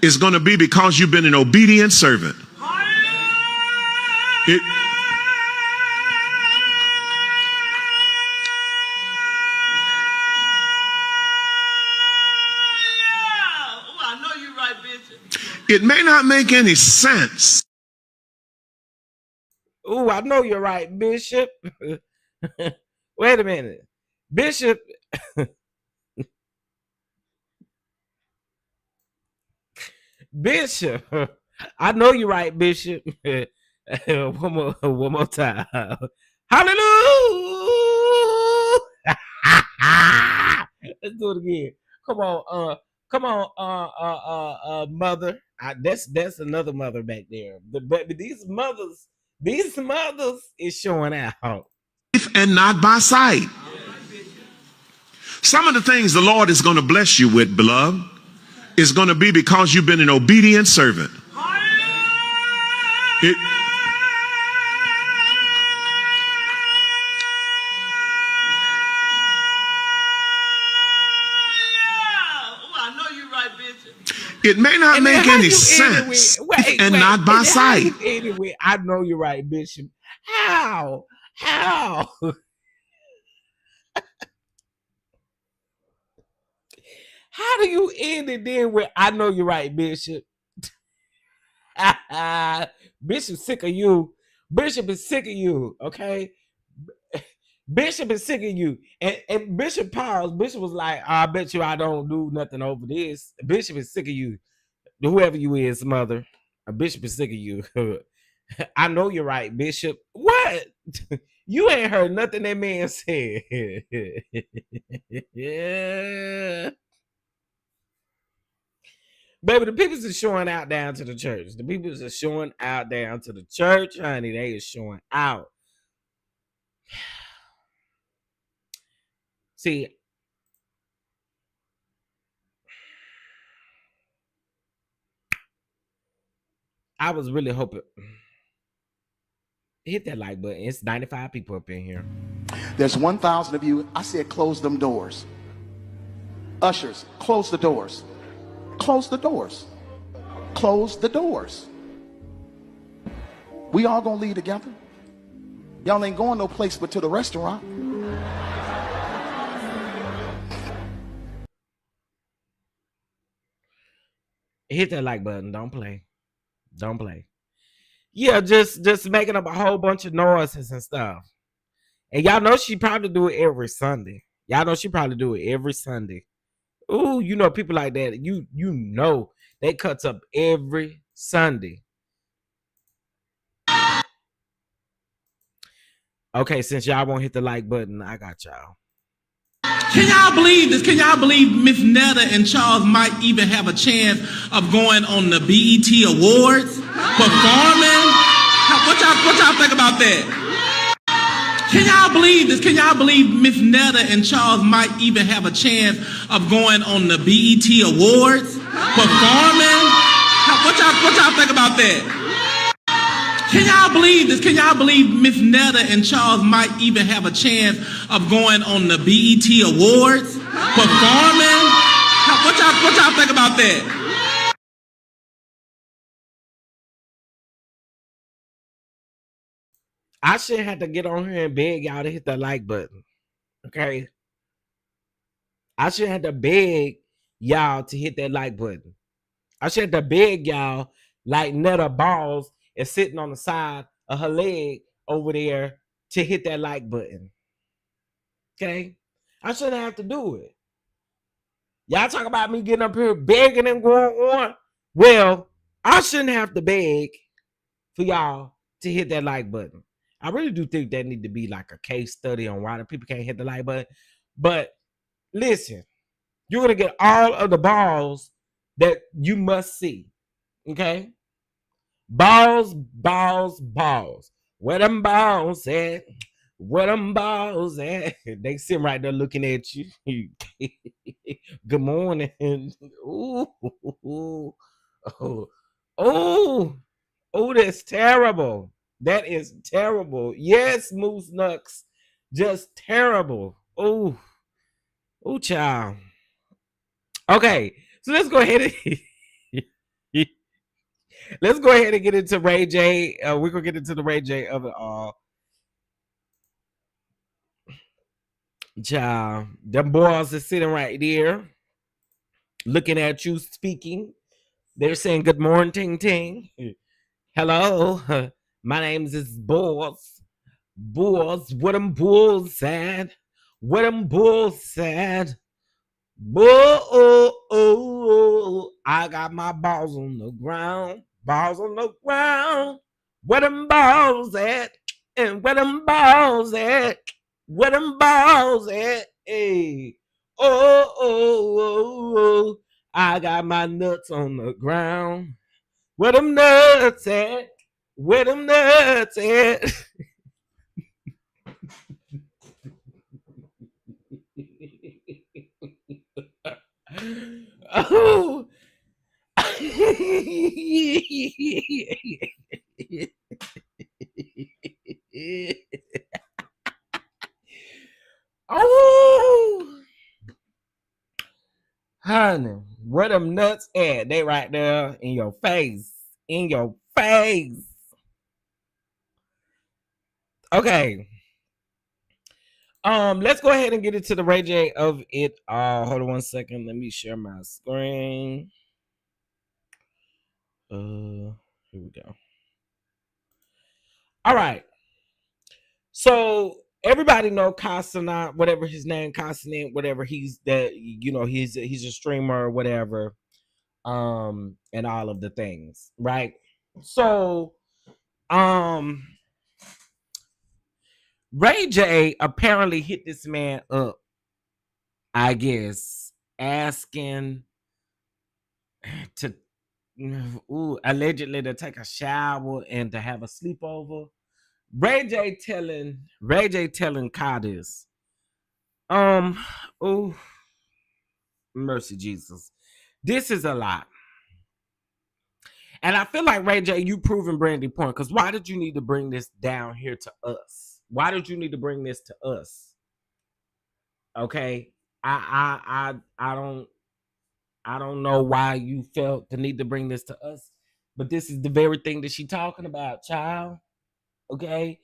is going to be because you've been an obedient servant. It may not make any sense. Ooh, I know you're right, Bishop. Wait a minute. Bishop. Bishop. I know you're right, Bishop. one more time. Hallelujah. Let's do it again. Come on, mother. That's another mother back there. But these mothers is showing out. And not by sight. Some of the things the Lord is going to bless you with, beloved, is going to be because you've been an obedient servant. It may not make any sense. And not by sight. Anyway, I know you're right, Bishop. How? How do you end it then with I know you're right, Bishop? Bishop's sick of you. Bishop is sick of you, okay? Bishop is sick of you. And Bishop paused. Bishop was like, I bet you I don't do nothing over this. Bishop is sick of you. Whoever you is, mother. A Bishop is sick of you. I know you're right, Bishop. What? You ain't heard nothing that man said. Yeah. Baby, the people are showing out down to the church. The people are showing out down to the church, honey. They are showing out. See, I was really hoping. Hit that like button. It's 95 people up in here. There's 1,000 of you. I said close them doors. Ushers, close the doors. Close the doors. Close the doors. We all gonna leave together. Y'all ain't going no place but to the restaurant. Hit that like button. Don't play. Don't play. Yeah, just making up a whole bunch of noises and stuff. And y'all know she probably do it every Sunday. Y'all know she probably do it every Sunday. Ooh, you know people like that. You know they cuts up every Sunday. Okay, since y'all won't hit the like button, I got y'all. Can y'all believe this? Can y'all believe Miss Neta and Charles might even have a chance of going on the BET Awards, performing? What y'all think about that? Can y'all believe this? Can y'all believe Miss Neta and Charles might even have a chance of going on the BET Awards, performing? What y'all think about that? Can y'all believe this? Can y'all believe Miss Neta and Charles might even have a chance of going on the BET Awards, performing? What y'all think about that? I shouldn't have to get on here and beg y'all to hit that like button. Okay? I shouldn't have to beg y'all to hit that like button. I should have to beg y'all like Neta Balls is sitting on the side of her leg over there to hit that like button. Okay? I shouldn't have to do it. Y'all talk about me getting up here begging and going on. Well, I shouldn't have to beg for y'all to hit that like button. I really do think that need to be like a case study on why the people can't hit the like button. But listen, you're going to get all of the balls that you must see. Okay? Balls. Where them balls at? Where them balls at? They sit right there looking at you. Good morning. Ooh. Oh. Oh, that's terrible. That is terrible. Yes, Moose Nux. Just terrible. Oh, child. Okay, so let's go ahead and let's go ahead and get into Ray J. We're gonna get into the Ray J of it all. Child, them boys are sitting right there, looking at you speaking. They're saying good morning, ting ting. Hello, my name is Boss. Bulls, what them bulls said. What them bulls said. Bull, I got my balls on the ground. Balls on the ground. Where them balls at? And where them balls at? Where them balls at? Hey. Oh, I got my nuts on the ground. Where them nuts at? Where them nuts at? Oh. Oh, honey, where them nuts at? They right there in your face. In your face. Okay. Let's go ahead and get into the Ray J of it. Hold on 1 second. Let me share my screen. Here we go. All right. So everybody know Consonant, whatever his name, Consonant, whatever he's that, he's a streamer or whatever, and all of the things, right? So, Ray J apparently hit this man up, I guess, asking to, allegedly to take a shower and to have a sleepover. Ray J telling Kai this. Mercy Jesus. This is a lot. And I feel like Ray J, you proving Brandy point, because why did you need to bring this down here to us? Why did you need to bring this to us? Okay. I don't know why you felt the need to bring this to us, but this is the very thing that she talking about, child. Okay.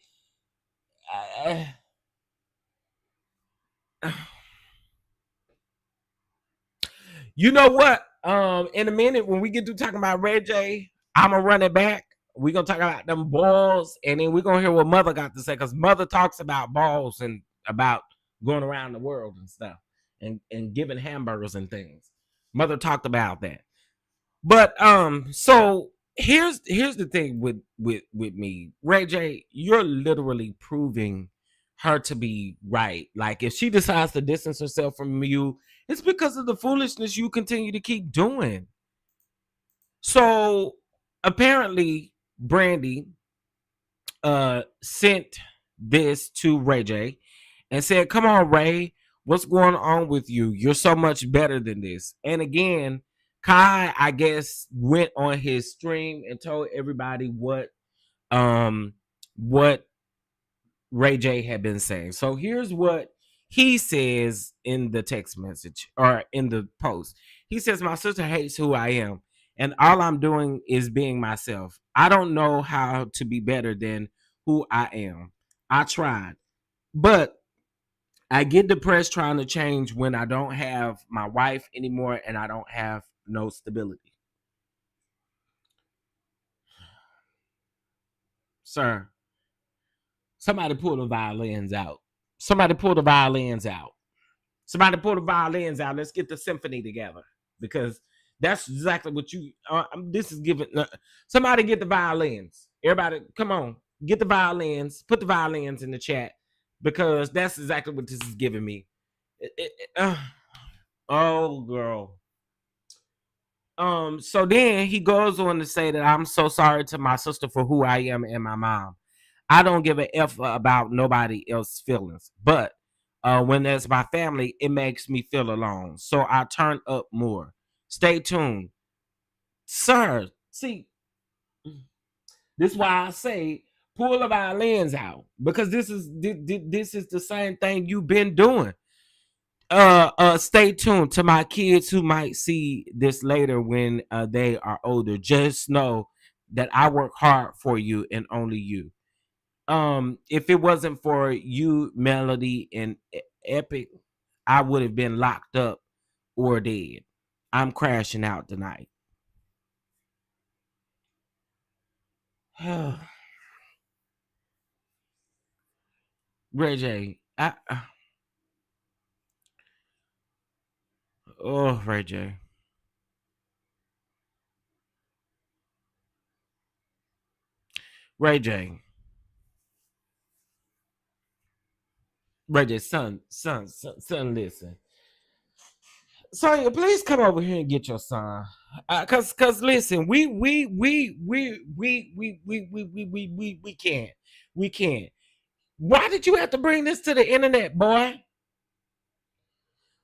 You know what? In a minute, when we get to talking about Ray J, I'm gonna run it back. We're gonna talk about them balls, and then we're gonna hear what Mother got to say, because Mother talks about balls and about going around the world and stuff and giving hamburgers and things. Mother talked about that. But so here's the thing with me. Ray J, you're literally proving her to be right. Like, if she decides to distance herself from you, it's because of the foolishness you continue to keep doing. So apparently Brandy sent this to Ray J and said, come on, Ray, what's going on with you? You're so much better than this. And again, Kai, I guess, went on his stream and told everybody what Ray J had been saying. So here's what he says in the text message, or in the post. He says, my sister hates who I am, and all I'm doing is being myself. I don't know how to be better than who I am. I tried, but I get depressed trying to change when I don't have my wife anymore and I don't have no stability. Sir, somebody pull the violins out. Somebody pull the violins out. Somebody pull the violins out. Let's get the symphony together, because that's exactly what you. This is giving. Somebody get the violins. Everybody, come on, get the violins. Put the violins in the chat, because that's exactly what this is giving me. Oh, girl. So then he goes on to say that I'm so sorry to my sister for who I am and my mom. I don't give a F about nobody else's feelings, but when there's my family, it makes me feel alone. So I turn up more. Stay tuned. Sir, see, This is why I say pull the violins out, because this is the same thing you've been doing. Stay tuned to my kids who might see this later when they are older. Just know that I work hard for you and only you. If it wasn't for you, Melody and Epic, I would have been locked up or dead. I'm crashing out tonight. Ray J, oh, Ray J. Ray J. Ray J, son, listen. Sonya, please come over here and get your son. Cause listen, we can't. We can't. Why did you have to bring this to the internet, boy?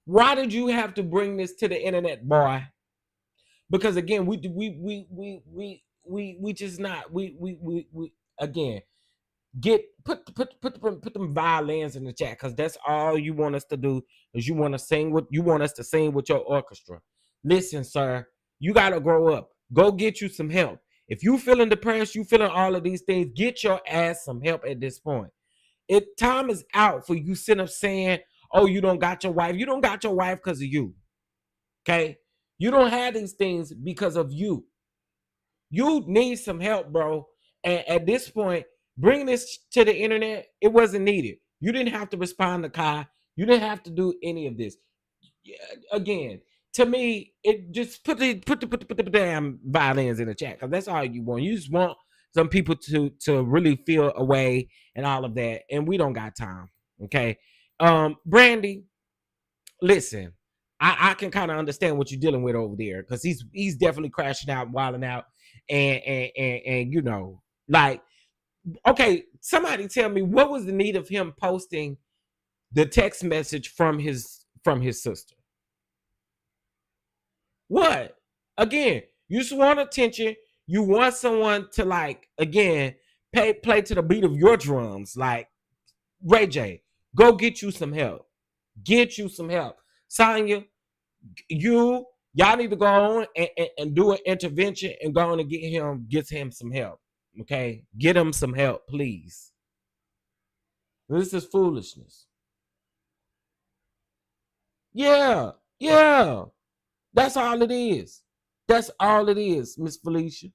Why did you have to bring this to the internet, boy? Because again, we just not we again put them violins in the chat, because that's all you want us to do, is you want us to sing with your orchestra. Listen, sir, you gotta grow up. Go get you some help. If you feeling depressed, you feeling all of these things, get your ass some help at this point. Time is out for you sitting up saying, oh, you don't got your wife. You don't got your wife because of you. Okay? You don't have these things because of you. You need some help, bro. And at this point, bringing this to the internet, it wasn't needed. You didn't have to respond to Kai. You didn't have to do any of this. Again, to me, it just put the damn violins in the chat, because that's all you want. You just want some people to really feel a way and all of that, and we don't got time. Okay, Brandy, listen, I can kind of understand what you're dealing with over there, because he's definitely crashing out, wilding out, and you know, like, okay, somebody tell me, what was the need of him posting the text message from his sister? What? Again, you just want attention. You want someone to, like, again, play to the beat of your drums. Like, Ray J, go get you some help. Get you some help. Sonya, y'all need to go on and do an intervention and go on and get him some help. Okay? Get him some help, please. This is foolishness. Yeah. That's all it is. That's all it is, Miss Felicia.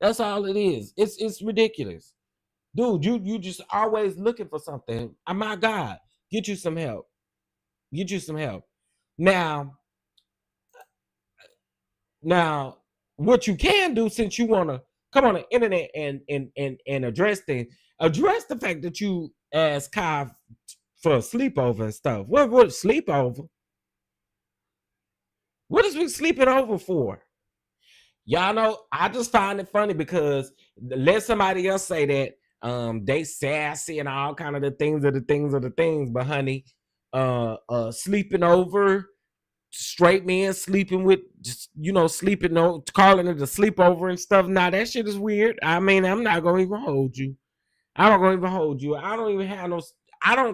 That's all it is. It's ridiculous. Dude, you just always looking for something. Oh my God. Get you some help. Get you some help. Now, what you can do, since you want to come on the internet and address things, address the fact that you asked Kai for a sleepover and stuff. What sleepover? What is we sleeping over for? Y'all know, I just find it funny, because let somebody else say that they sassy and all kind of the things, but honey, sleeping over, straight men sleeping with, just, you know, sleeping, calling it a sleepover and stuff. Now that shit is weird. I mean, I'm not gonna even hold you. I don't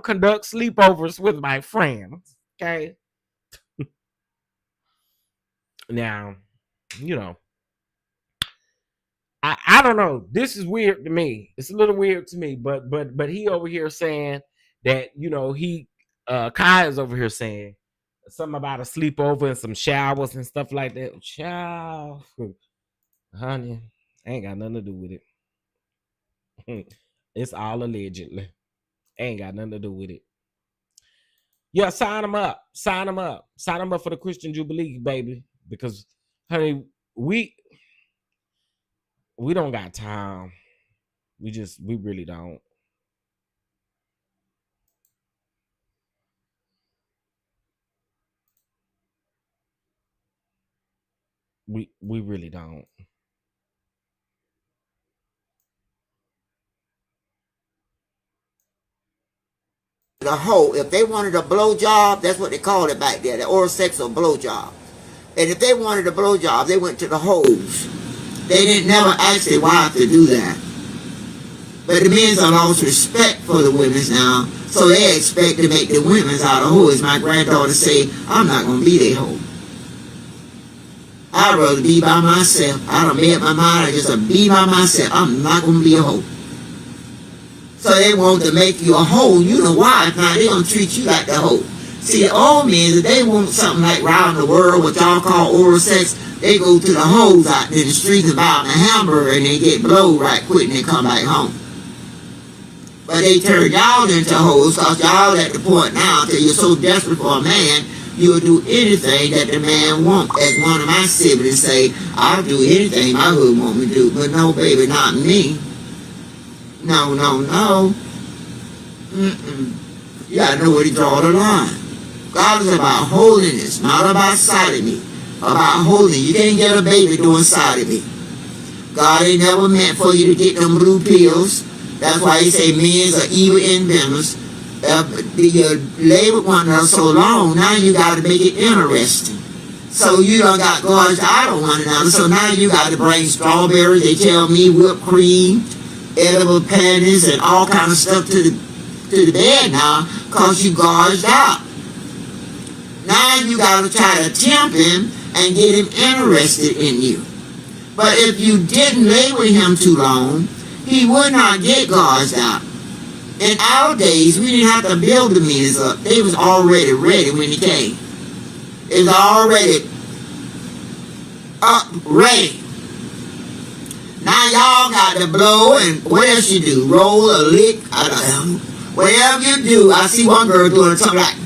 conduct sleepovers with my friends. Okay. Now, you know, I don't know. This is weird to me. It's a little weird to me, but he over here saying that, you know, Kai is over here saying something about a sleepover and some showers and stuff like that. Child, honey, ain't got nothing to do with it. It's all allegedly. Ain't got nothing to do with it. Yeah, sign them up. Sign them up for the Christian Jubilee, baby. Because, honey, we don't got time. We really don't. We really don't. The hoe, if they wanted a blow job, that's what they called it back there, the oral sex or blow job. And if they wanted a blow job, they went to the hoes. They didn't never ask their wife to do that. But the men's have lost respect for the women's now, so they expect to make the women's out of hoes. My granddaughter say, I'm not going to be their hoe. I'd rather be by myself. I done made up my mind, I just to be by myself. I'm not going to be a hoe. So they want to make you a hoe. You know why? Now they don't treat you like the hoe. See, the old men, if they want something like round the world, what y'all call oral sex, they go to the hoes out in the streets and buy them a hamburger and they get blowed right quick and they come back home. But they turn y'all into hoes because y'all at the point now till you're so desperate for a man, you'll do anything that the man wants. As one of my siblings say, I'll do anything my hood want me to do. But no, baby, not me. No, no, no. You gotta know where to draw the line. God is about holiness, not about sodomy. About holiness. You can't get a baby doing sodomy. God ain't never meant for you to get them blue pills. That's why he say men are evil inventors. You lay with one another so long, now you got to make it interesting. So you done got gorged out of one another, so now you got to bring strawberries, they tell me, whipped cream, edible panties, and all kind of stuff to the bed now, because you gorged out. Now you got to try to tempt him and get him interested in you. But if you didn't lay with him too long, he would not get gorged out. In our days, we didn't have to build the men up. They was already ready when he came. It was already up, ready. Now y'all got to blow and what else you do? Roll a lick? Whatever you do. I see one girl doing something like,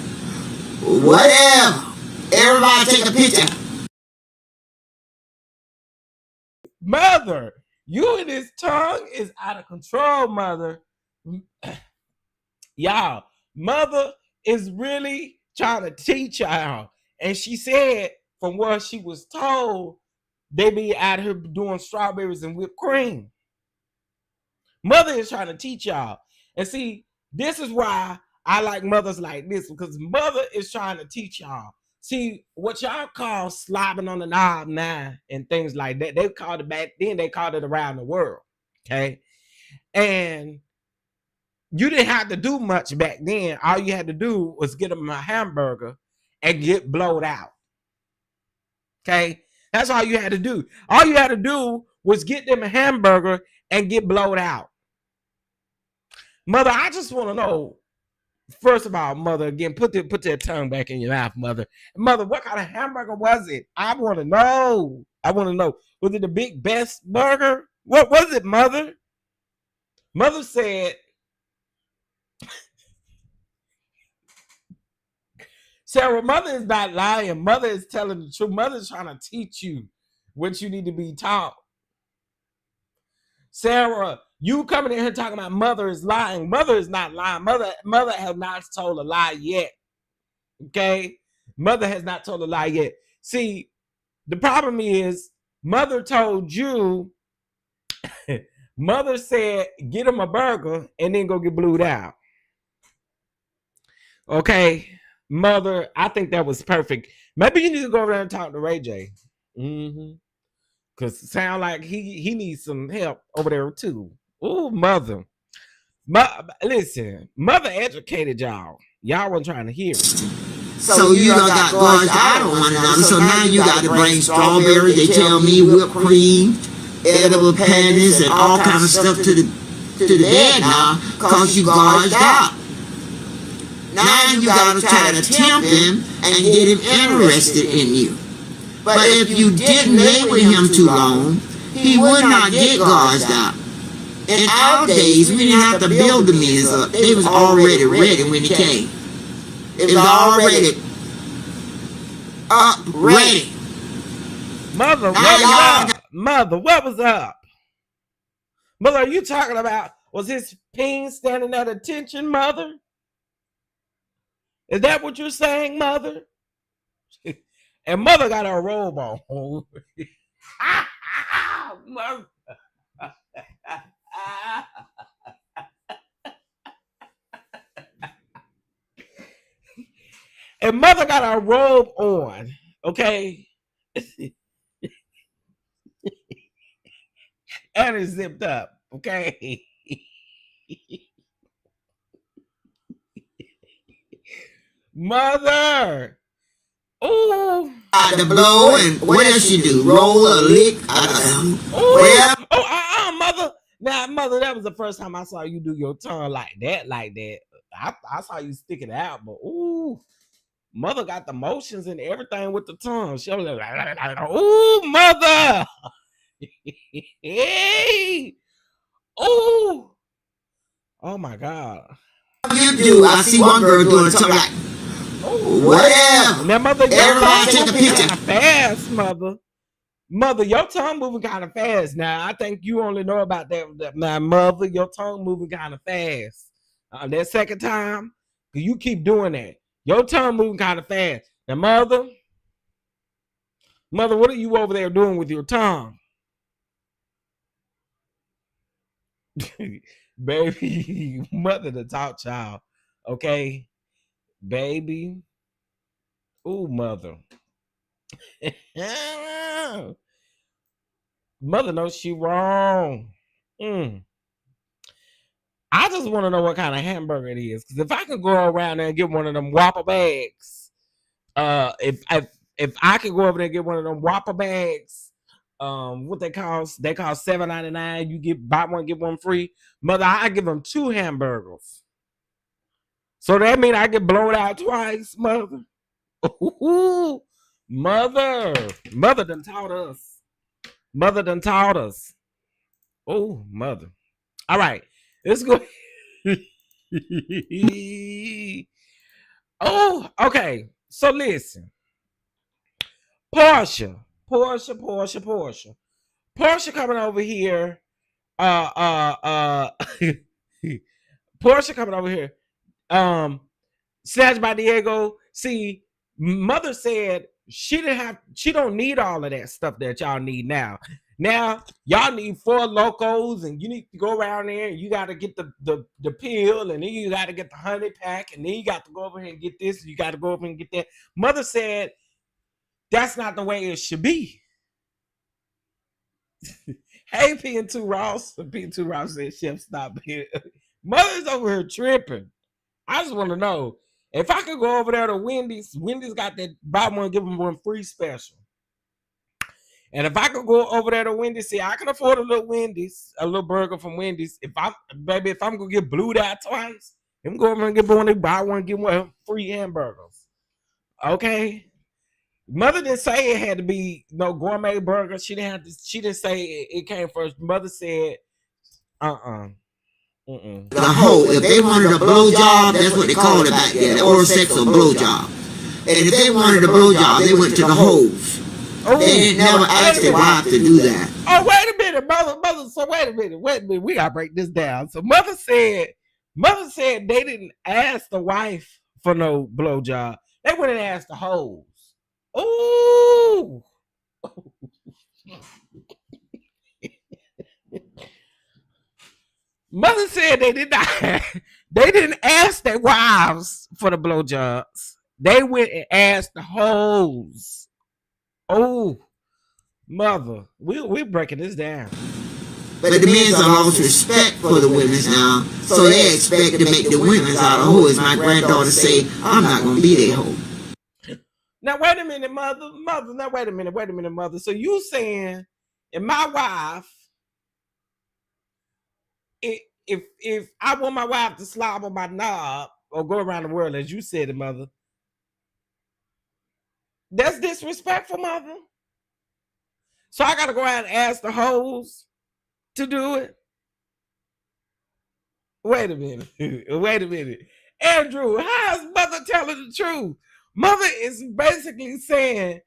whatever. Everybody take a picture. Mother, you and this tongue is out of control, mother. Y'all, mother is really trying to teach y'all. And she said, from what she was told, they be out here doing strawberries and whipped cream. Mother is trying to teach y'all. And see, this is why I like mothers like this, because mother is trying to teach y'all. See, what y'all call slobbing on the knob now and things like that, they called it back then, they called it around the world. Okay. And you didn't have to do much back then. All you had to do was get them a hamburger and get blowed out. Okay. That's all you had to do. All you had to do was get them a hamburger and get blowed out. Mother, I just want to know, first of all, mother, again, put that tongue back in your mouth, mother. Mother, what kind of hamburger was it? I want to know. I want to know. Was it the Big Best Burger? What was it, mother? Mother said, Sarah, mother is not lying. Mother is telling the truth. Mother is trying to teach you what you need to be taught. Sarah, you coming in here talking about mother is lying. Mother is not lying. Mother has not told a lie yet. Okay? Mother has not told a lie yet. See, the problem is mother told you, mother said, get him a burger and then go get blued out. Okay? Mother, I think that was perfect. Maybe you need to go over there and talk to Ray J. Because it sounds like he needs some help over there too. Oh, mother. Listen, mother educated y'all. Y'all weren't trying to hear it. So you done got gorged out of one another. So now you got to bring strawberries, they tell me, whipped cream, edible panties, and all kind of stuff to the bed now because you gorged out. Now you got to try to tempt him and get him interested in you. But if you didn't lay with him too long, he would not get gorged out. In our days, we didn't have to build the men up. They was already ready when he came. It was already up, ready. Mother, what was up? Mother, what was up? Mother, are you talking about, was his peen standing at attention, mother? Is that what you're saying, mother? And mother got her robe on. Mother. And mother got her robe on, okay? And it's zipped up. Okay. Mother. Ooh. The blow, and what else you do? Roll a lick? Well, Mother. Now, Mother, that was the first time I saw you do your tongue like that. I saw you stick it out, but ooh, Mother got the motions and everything with the tongue. She was like, ooh, Mother. Hey. Ooh. Oh my God. You do. I see one girl doing something like, whatever. Now, Mother, everybody take a picture. Fast, Mother. Mother, your tongue moving kind of fast. Now, I think you only know about that. Now, Mother, your tongue moving kind of fast. That second time, you keep doing that. Your tongue moving kind of fast. Now, Mother, what are you over there doing with your tongue? Baby, Mother the top child. Okay? Baby. Ooh, Mother. Mother knows she wrong. I just want to know what kind of hamburger it is. Because if I could go around there and get one of them Whopper bags, if I could go over there and get one of them Whopper bags, what they cost $7.99. You buy one, get one free. Mother, I give them 2 hamburgers. So that means I get blown out twice, Mother. Ooh, Mother done taught us. Mother done taught us. Oh, Mother. All right, let's go. Oh, okay. So listen. Porsha coming over here. Porsha coming over here. Snatched by Diego. See, Mother said she don't need all of that stuff that y'all need now. Now y'all need 4 locos, and you need to go around there and you got to get the pill, and then you got to get the honey pack, and then you got to go over here and get this, and you got to go over and get that. Mother said that's not the way it should be. Hey, P&2 Ross. P&2 Ross said, Chef, stop here. Mother's over here tripping. I just want to know, if I could go over there to Wendy's got that buy one, give them one free special. And if I could go over there to Wendy's, see, I can afford a little burger from Wendy's. If I'm going to get blued out twice, I'm going over and get one, buy one, get one free hamburgers. Okay? Mother didn't say it had to be no gourmet burger. She didn't say it came first. Mother said, The hoe, if they wanted a blowjob, that's what they called it back then, oral sex or blowjob. And if they wanted a blowjob, they went to the hoes. They didn't never ask their wife to do that. Oh, wait a minute, mother. So wait a minute. We gotta break this down. So mother said they didn't ask the wife for no blowjob. They went and asked the hoes. Ooh. Mother said they didn't ask their wives for the blowjobs. They went and asked the hoes. Oh, Mother, we're breaking this down. But the men's have lost respect for the women's now, so they expect to make the women's out of hoes. My granddaughter say, I'm not going to be their hoe. Now, wait a minute, Mother. Now, wait a minute, Mother. So you saying, and my wife, if I want my wife to slob on my knob or go around the world, as you said it, Mother, that's disrespectful, Mother. So I got to go out and ask the hoes to do it? Wait a minute. Andrew, how is Mother telling the truth? Mother is basically saying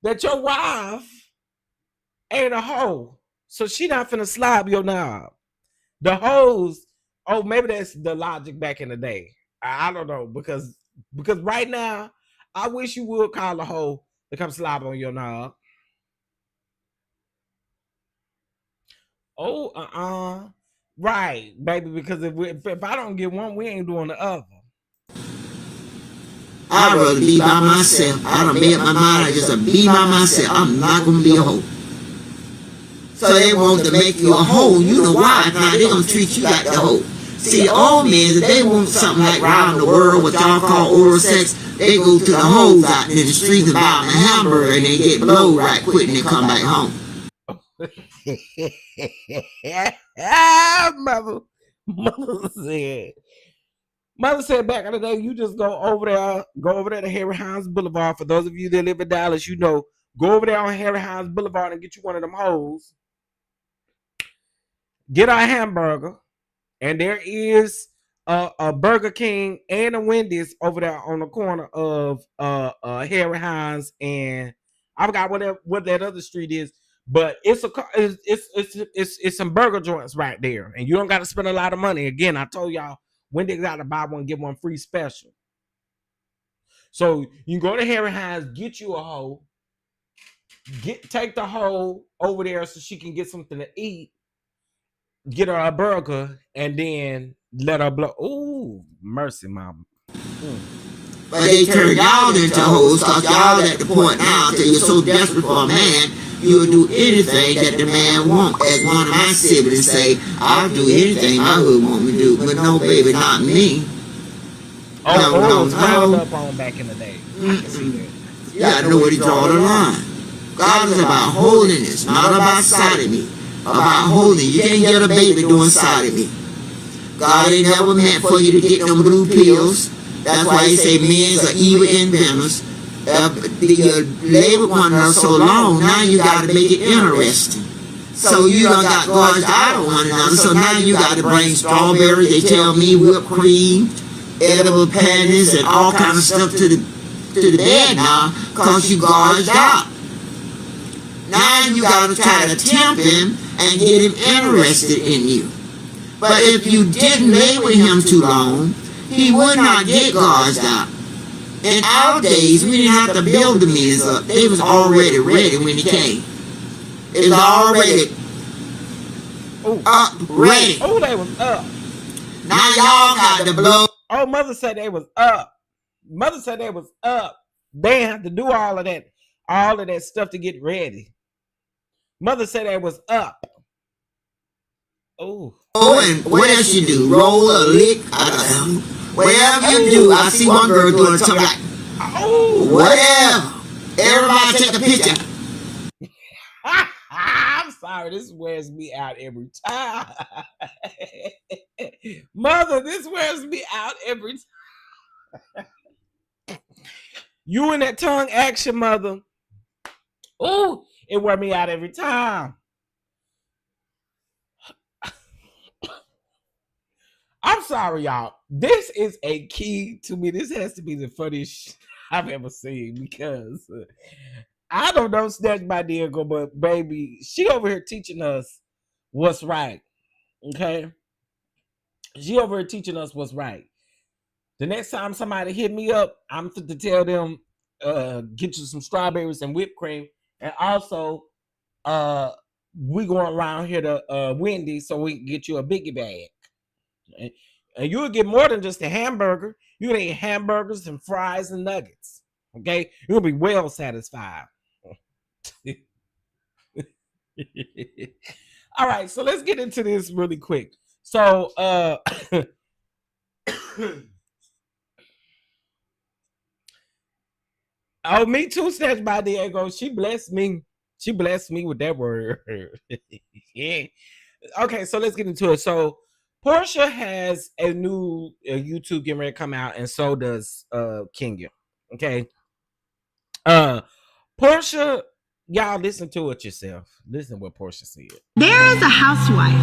that your wife ain't a hoe, so she not finna slob your knob. The hoes, oh, maybe that's the logic back in the day. I don't know, because right now, I wish you would call a hoe to come slob on your knob. Oh, right, baby, because if I don't get one, we ain't doing the other. I'd rather be by myself. I done made up my mind. I just be by myself. I'm not going to be a hoe. So they want to make you a hoe. You know why? Now they gonna treat you like the hoe. See, all men, if they want something like round the world, what y'all call oral sex, they go to the hoes out in the streets and buy them a hamburger and they get blowed right quick and they come back home. Mother said back in the day, you just go over there to Harry Hines Boulevard. For those of you that live in Dallas, you know, go over there on Harry Hines Boulevard and get you one of them hoes. Get a hamburger, and there is a Burger King and a Wendy's over there on the corner of Harry Hines and I forgot what that other street is, but it's some burger joints right there, and you don't got to spend a lot of money. Again, I told y'all Wendy's got to buy one get one free special. So you go to Harry Hines, get you a hoe, take the hoe over there so she can get something to eat. Get her a burger and then let her blow. Ooh, mercy, mama. But they turn y'all into hoes because y'all at the point now till you're so desperate for a man, you'll do anything that the man wants. As one of my siblings say, I'll do anything my hood want me to do. But no, baby, not me. No. Up on back in the day. You gotta know where to draw the line. God is about holiness, not about sodomy. About holding. You can't get a baby doing sodomy. God ain't never meant for you to get them blue pills. That's why he say men are evil inventors. You lay with one another so long, now you got to make it interesting. So you done got gorged out of one another, so now you got to bring strawberries, they tell me, whipped cream, edible panties, and all kind of stuff to the bed now, because you gorged out. Now you got to try to tempt him and get him interested in you. But if you didn't lay with him too long, he would not get gorged out. In our days, we didn't have to build the men up. They was already ready when he came. It was already up, ready. Oh, they was up. Now y'all got to blow. Oh, mother said they was up. Mother said they was up. They didn't have to do all of that stuff to get ready. Mother said they was up. Oh, and what else you do? Roll a lick? Whatever you do. I see one girl doing something like, whatever. Everybody take a picture. I'm sorry, this wears me out every time. Mother, this wears me out every time. You and that tongue action, mother. Ooh, it wear me out every time. I'm sorry, y'all. This is a key to me. This has to be the funniest I've ever seen because I don't know Snatch by Diego, but baby, she over here teaching us what's right. Okay? She over here teaching us what's right. The next time somebody hit me up, I'm to tell them, get you some strawberries and whipped cream. And also, we going around here to Wendy's so we can get you a biggie bag. And you'll get more than just a hamburger. You can eat hamburgers and fries and nuggets. Okay? You'll be well satisfied. All right, so let's get into this really quick. So, oh, me too, Snatch by Diego. She blessed me. She blessed me with that word. Yeah. Okay, so let's get into it. So, Porsha has a new YouTube getting ready to come out, and so does Kenya. Okay. Porsha, y'all listen to it yourself. Listen to what Porsha said. There is a housewife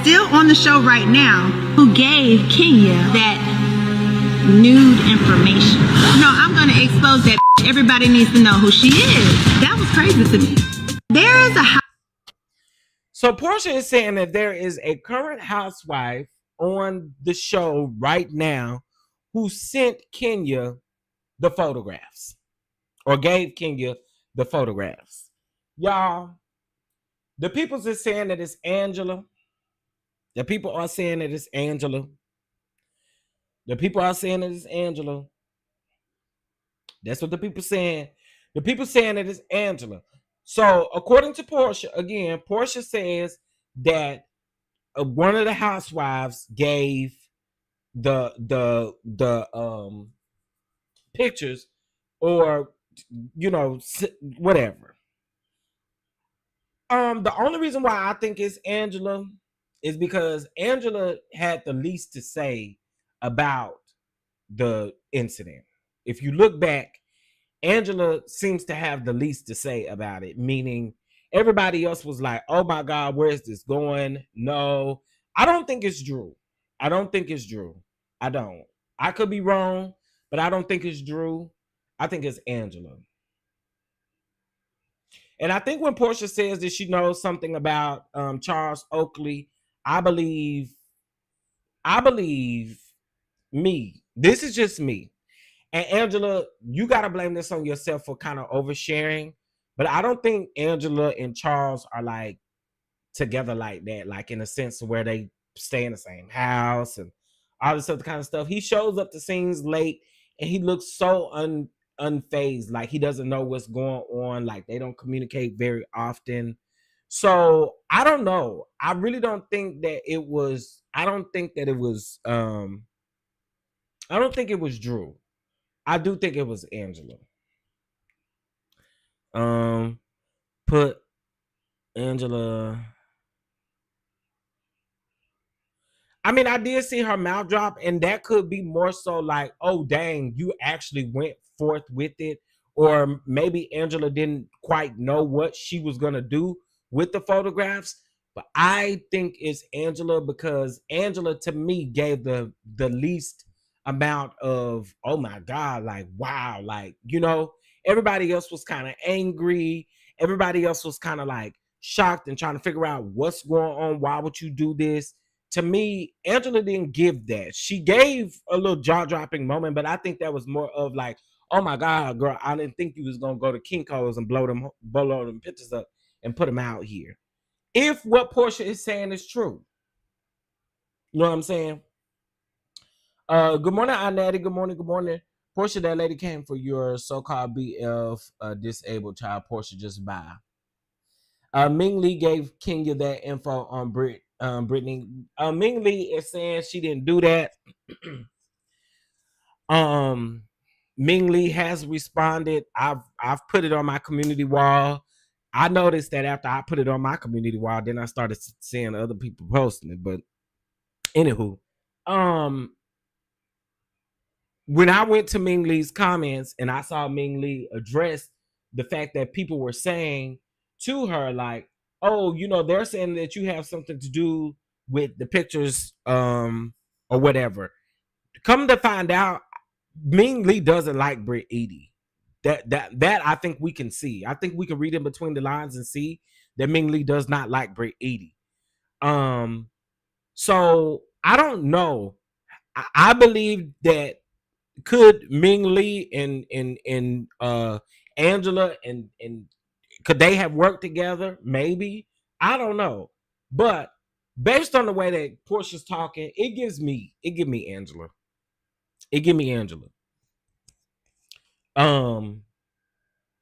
still on the show right now who gave Kenya that nude information. No, I'm going to expose that. Everybody needs to know who she is. That was crazy to me. There is a So Porsha is saying that there is a current housewife on the show right now who sent Kenya the photographs or gave Kenya the photographs. Y'all, the people are saying that it's Angela. The people are saying that it's Angela. The people are saying that it's Angela. That's what the people saying. The people saying that it's Angela. So according to Porsha, again, Porsha says that one of the housewives gave the pictures, or whatever. The only reason why I think it's Angela is because Angela had the least to say about the incident. If you look back, Angela seems to have the least to say about it, meaning everybody else was like, oh my God, where is this going? No, I don't think it's Drew. I don't think it's Drew. I don't. I could be wrong, but I don't think it's Drew. I think it's Angela. And I think when Porsha says that she knows something about Charles Oakley, I believe me. This is just me. And Angela, you got to blame this on yourself for kind of oversharing. But I don't think Angela and Charles are like together like that, like in a sense where they stay in the same house and all this other kind of stuff. He shows up to scenes late and he looks so unfazed, like he doesn't know what's going on, like they don't communicate very often. So I don't know. I really don't think that it was, I don't think it was Drew. I do think it was Angela. Put Angela. I mean, I did see her mouth drop, and that could be more so like, oh, dang, you actually went forth with it. Or maybe Angela didn't quite know what she was going to do with the photographs. But I think it's Angela because Angela, to me, gave the least amount of, oh my God, like, wow, like, everybody else was kind of angry. Everybody else was kind of like shocked and trying to figure out what's going on. Why would you do this? To me, Angela didn't give that. She gave a little jaw-dropping moment, but I think that was more of like, oh my God, girl, I didn't think you was gonna go to Kinko's and blow them pictures up and put them out here. If what Porsha is saying is true. You know what I'm saying? Good morning, Natty. Good morning. Porsha, that lady came for your so-called BF disabled child. Porsha, just buy. Ming Lee gave Kenya that info on Brittany. Ming Lee is saying she didn't do that. Ming Lee has responded. I've put it on my community wall. I noticed that after I put it on my community wall, then I started seeing other people posting it. But anywho, when I went to Ming Lee's comments and I saw Ming Lee address the fact that people were saying to her, like, oh, they're saying that you have something to do with the pictures or whatever. Come to find out, Ming Lee doesn't like Britt Edie. That I think we can see. I think we can read in between the lines and see that Ming Lee does not like Britt Edie. So I don't know. I believe that could Ming Lee and Angela and could they have worked together? Maybe. I don't know. But based on the way that Porsha's talking, it gives me Angela. It give me Angela.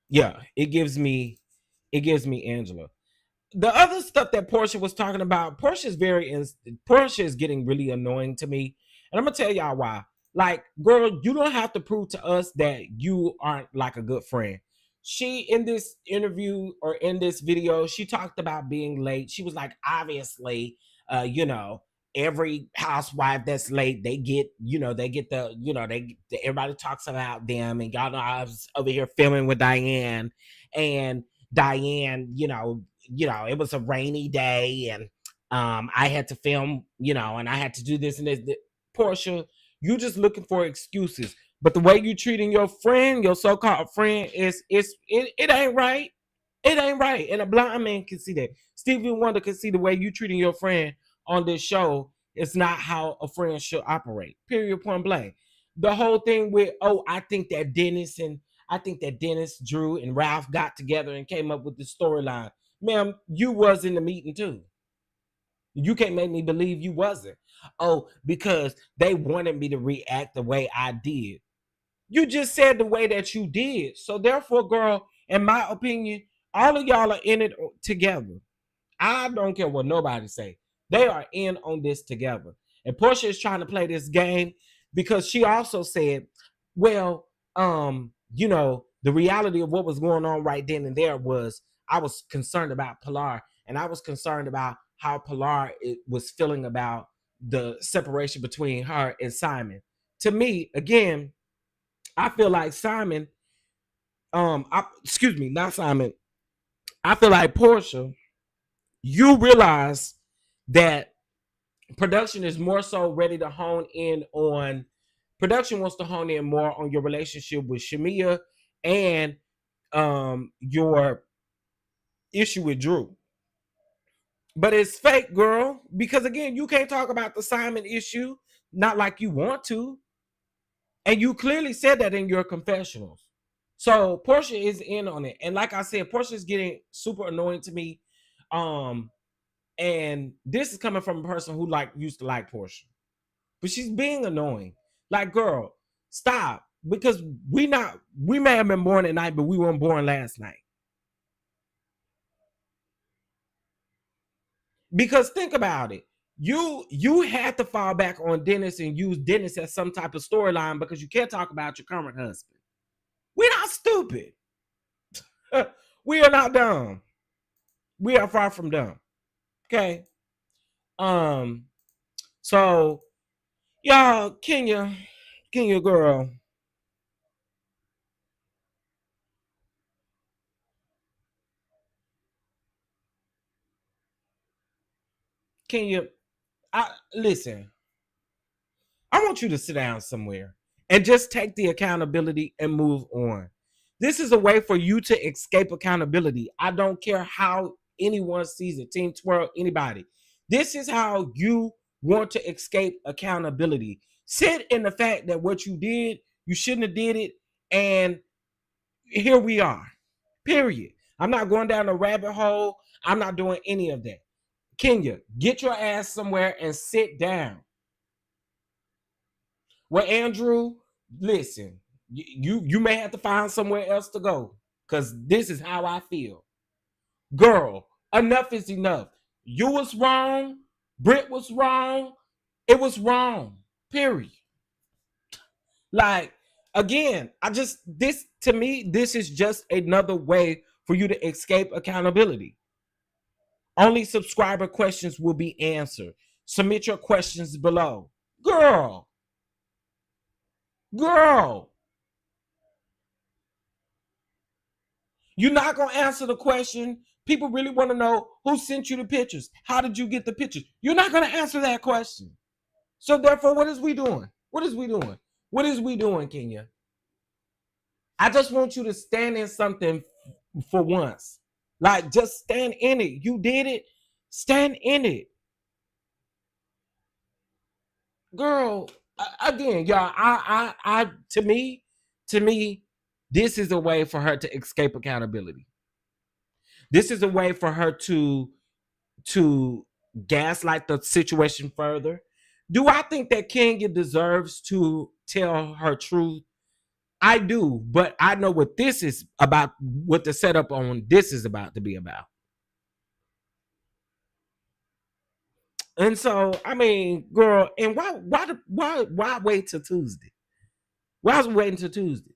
Yeah, it gives me Angela. The other stuff that Porsha was talking about, Porsha is getting really annoying to me. And I'm gonna tell y'all why. Like, girl, you don't have to prove to us that you aren't like a good friend. She, in this interview or in this video, she talked about being late. She was like, obviously, every housewife that's late, they get everybody talks about them. And y'all know I was over here filming with Diane, and Diane, it was a rainy day, and I had to film, and I had to do this and this. Porsha, you just looking for excuses. But the way you treating your friend, your so-called friend, it ain't right. It ain't right. And a blind man can see that. Stevie Wonder can see the way you treating your friend on this show. It's not how a friend should operate. Period, point blank. The whole thing with, I think that Dennis, Drew, and Ralph got together and came up with the storyline. Ma'am, you was in the meeting too. You can't make me believe you wasn't. Oh, because they wanted me to react the way I did. You just said the way that you did. So therefore, girl, in my opinion, All of y'all are in it together. I don't care what nobody say. They are in on this together. And Porsha is trying to play this game because she also said, well, you know, the reality of what was going on right then and there was I was concerned about Pilar, and I was concerned about how Pilar was feeling about the separation between her and Simon. To me, again, I feel like Simon, excuse me, not Simon. I feel like Porsha, you realize that production is more so ready to hone in on, production wants to hone in more on your relationship with Shamia and your issue with Drew. But it's fake, girl, because again, you can't talk about the Simon issue, not like you want to. And you clearly said that in your confessionals. So Porsha is in on it. And like I said, Porsha is getting super annoying to me. And this is coming from a person who used to like Porsha. But she's being annoying. Like, girl, stop. Because we may have been born at night, but we weren't born last night. Because think about it. You had to fall back on Dennis and use Dennis as some type of storyline because you can't talk about your current husband. We're not stupid. We are not dumb. We are far from dumb. Okay. So y'all, Kenya girl. Kenya, listen. I want you to sit down somewhere and just take the accountability and move on. This is a way for you to escape accountability. I don't care how anyone sees it, Team Twirl, anybody. This is how you want to escape accountability. Sit in the fact that what you did, you shouldn't have did it, and here we are. Period. I'm not going down a rabbit hole. I'm not doing any of that. Kenya, get your ass somewhere and sit down. Well, Andrew, listen, you may have to find somewhere else to go because this is how I feel. Girl, enough is enough. You was wrong. Britt was wrong. It was wrong. Period. Like, again, to me, this is just another way for you to escape accountability. Only subscriber questions will be answered. Submit your questions below. Girl. You're not going to answer the question. People really want to know who sent you the pictures. How did you get the pictures? You're not going to answer that question. So therefore, what is we doing? What is we doing, Kenya? I just want you to stand in something for once. Like, just stand in it. You did it. Stand in it. Girl, again, y'all, to me, this is a way for her to escape accountability. This is a way for her to gaslight the situation further. Do I think that Kenya deserves to tell her truth? I do, but I know what this is about, what the setup on this is about to be about. And so, I mean, girl, and why wait till Tuesday? Why was we waiting till Tuesday?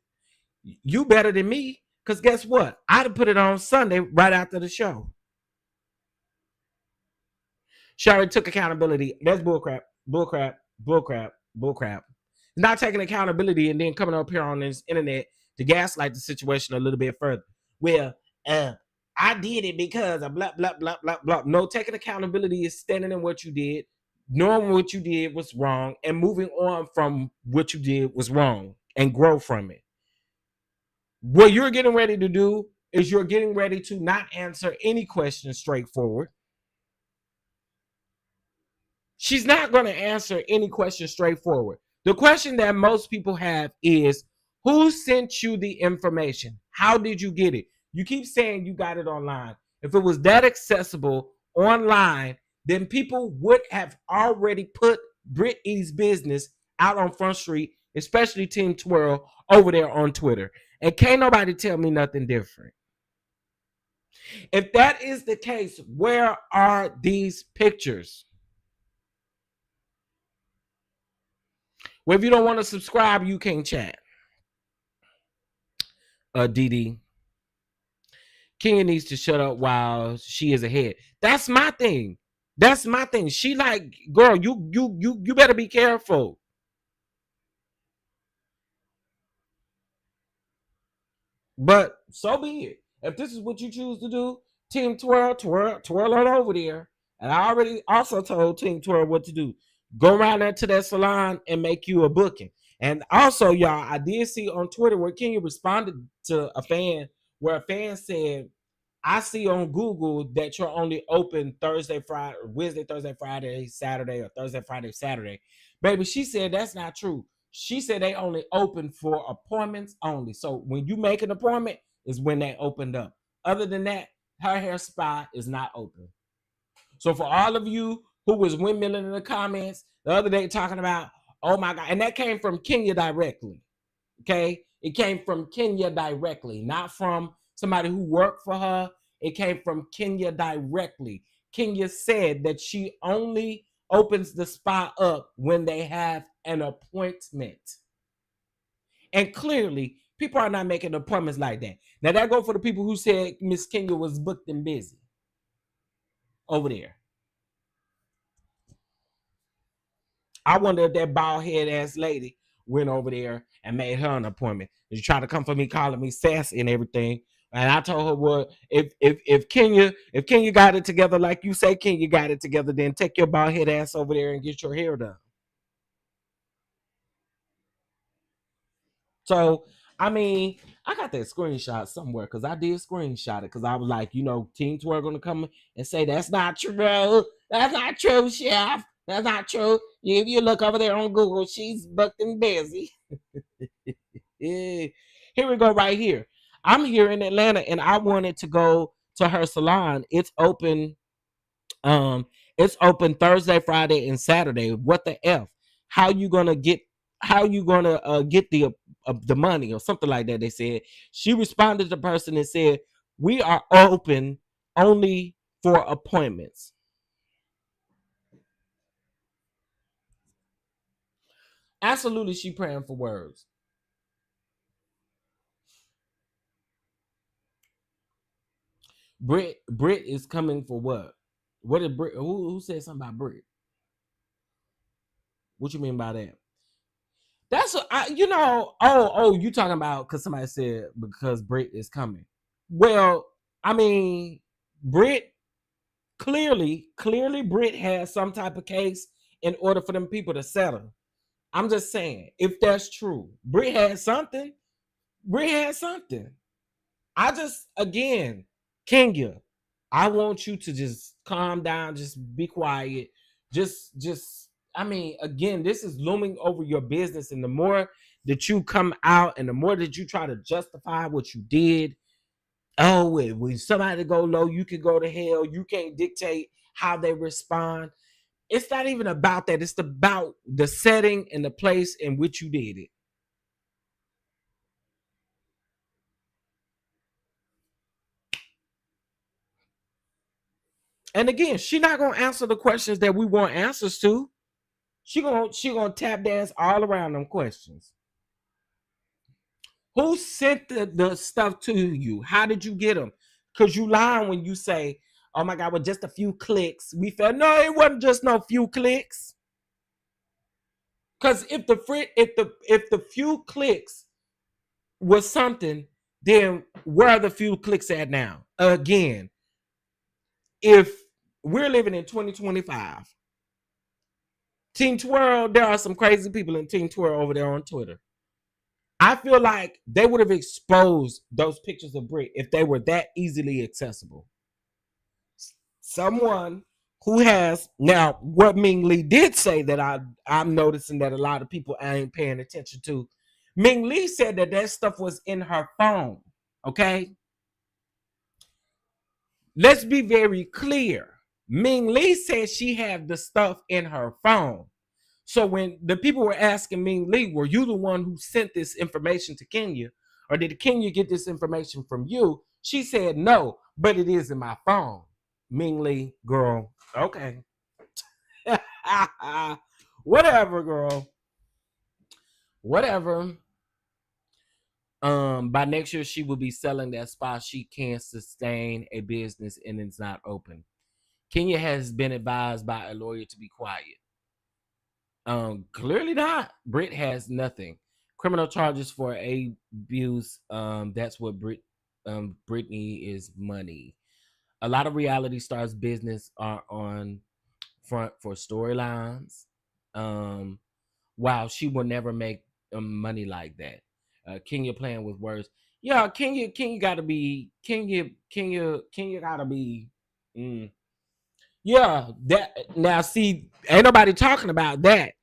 You better than me, because guess what? I'd have put it on Sunday right after the show. She already took accountability. That's bullcrap. Not taking accountability and then coming up here on this internet to gaslight the situation a little bit further. Well, I did it because of blah, blah, blah, blah, blah. No, taking accountability is standing in what you did, knowing what you did was wrong, and moving on from what you did was wrong and grow from it. What you're getting ready to do is you're getting ready to not answer any questions straightforward. She's not going to answer any question straightforward. The question that most people have is, who sent you the information? How did you get it? You keep saying you got it online. If it was that accessible online, then people would have already put Brittany's business out on Front Street, especially Team Twirl over there on Twitter. And can't nobody tell me nothing different. If that is the case, where are these pictures? Well, if you don't want to subscribe, you can't chat. DD. Kenya needs to shut up while she is ahead. That's my thing. That's my thing. She like, girl, you better be careful. But so be it. If this is what you choose to do, Team Twirl on over there. And I already also told Team Twirl what to do. Go around there to that salon and make you a booking. And also, y'all, I did see on Twitter where Kenya responded to a fan, where a fan said, I see on Google that you're only open Thursday, Friday, Wednesday, Thursday, Friday, Saturday, or Thursday, Friday, Saturday. Baby, she said that's not true. She said they only open for appointments only. So when you make an appointment is when they opened up. Other than that, her hair spa is not open. So for all of you who was windmilling in the comments the other day talking about, oh my God, and that came from Kenya directly. Okay? It came from Kenya directly, not from somebody who worked for her. It came from Kenya directly. Kenya said that she only opens the spa up when they have an appointment. And clearly, people are not making appointments like that. Now, that go for the people who said Miss Kenya was booked and busy over there. I wonder if that bald head ass lady went over there and made her an appointment. She tried to come for me, calling me sassy and everything. And I told her, well, if Kenya got it together like you say Kenya got it together, then take your bald head ass over there and get your hair done. So, I mean, I got that screenshot somewhere because I did screenshot it because I was like, you know, Team Twerk going to come and say, that's not true. That's not true, chef. That's not true. If you look over there on Google, she's booked and busy. Yeah. Here we go right here. I'm here in Atlanta and I wanted to go to her salon. It's open. It's open Thursday, Friday, and Saturday. What the F? How you gonna get the money or something like that? They said. She responded to the person and said, we are open only for appointments. Absolutely, she praying for words. Brit is coming for what? What is Brit? Who said something about Brit? What you mean by that? That's what you talking about because somebody said because Brit is coming. Well, I mean, Brit clearly Brit has some type of case in order for them people to settle. I'm just saying, if that's true, Brit has something. I just, again, Kenya, I want you to just calm down, just be quiet. I mean, again, this is looming over your business. And the more that you come out and the more that you try to justify what you did, when somebody go low, you can go to hell. You can't dictate how they respond. It's not even about that. It's about the setting and the place in which you did it. And again, she's not gonna answer the questions that we want answers to. She gonna tap dance all around them questions. Who sent the stuff to you? How did you get them? Because you lying when you say, oh my God, with just a few clicks. We felt no, it wasn't just no few clicks. Because if the few clicks was something, then where are the few clicks at now? Again, if we're living in 2025, Team Twirl, there are some crazy people in Team Twirl over there on Twitter. I feel like they would have exposed those pictures of Brit if they were that easily accessible. Someone who has, now what Ming Lee did say that I'm noticing that a lot of people ain't paying attention to. Ming Lee said that stuff was in her phone, okay? Let's be very clear. Ming Lee said she had the stuff in her phone. So when the people were asking Ming Lee, were you the one who sent this information to Kenya? Or did Kenya get this information from you? She said no. but it is in my phone. Ming Lee, girl. Okay. Whatever, girl. Whatever. By next year, she will be selling that spa. She can't sustain a business and it's not open. Kenya has been advised by a lawyer to be quiet. Clearly not. Britt has nothing. Criminal charges for abuse. That's what Brittany is money. A lot of reality stars' business are on front for storylines. Wow, she will never make money like that. Kenya playing with words. Yeah, Kenya gotta be Kenya gotta be. Yeah, that now see, ain't nobody talking about that.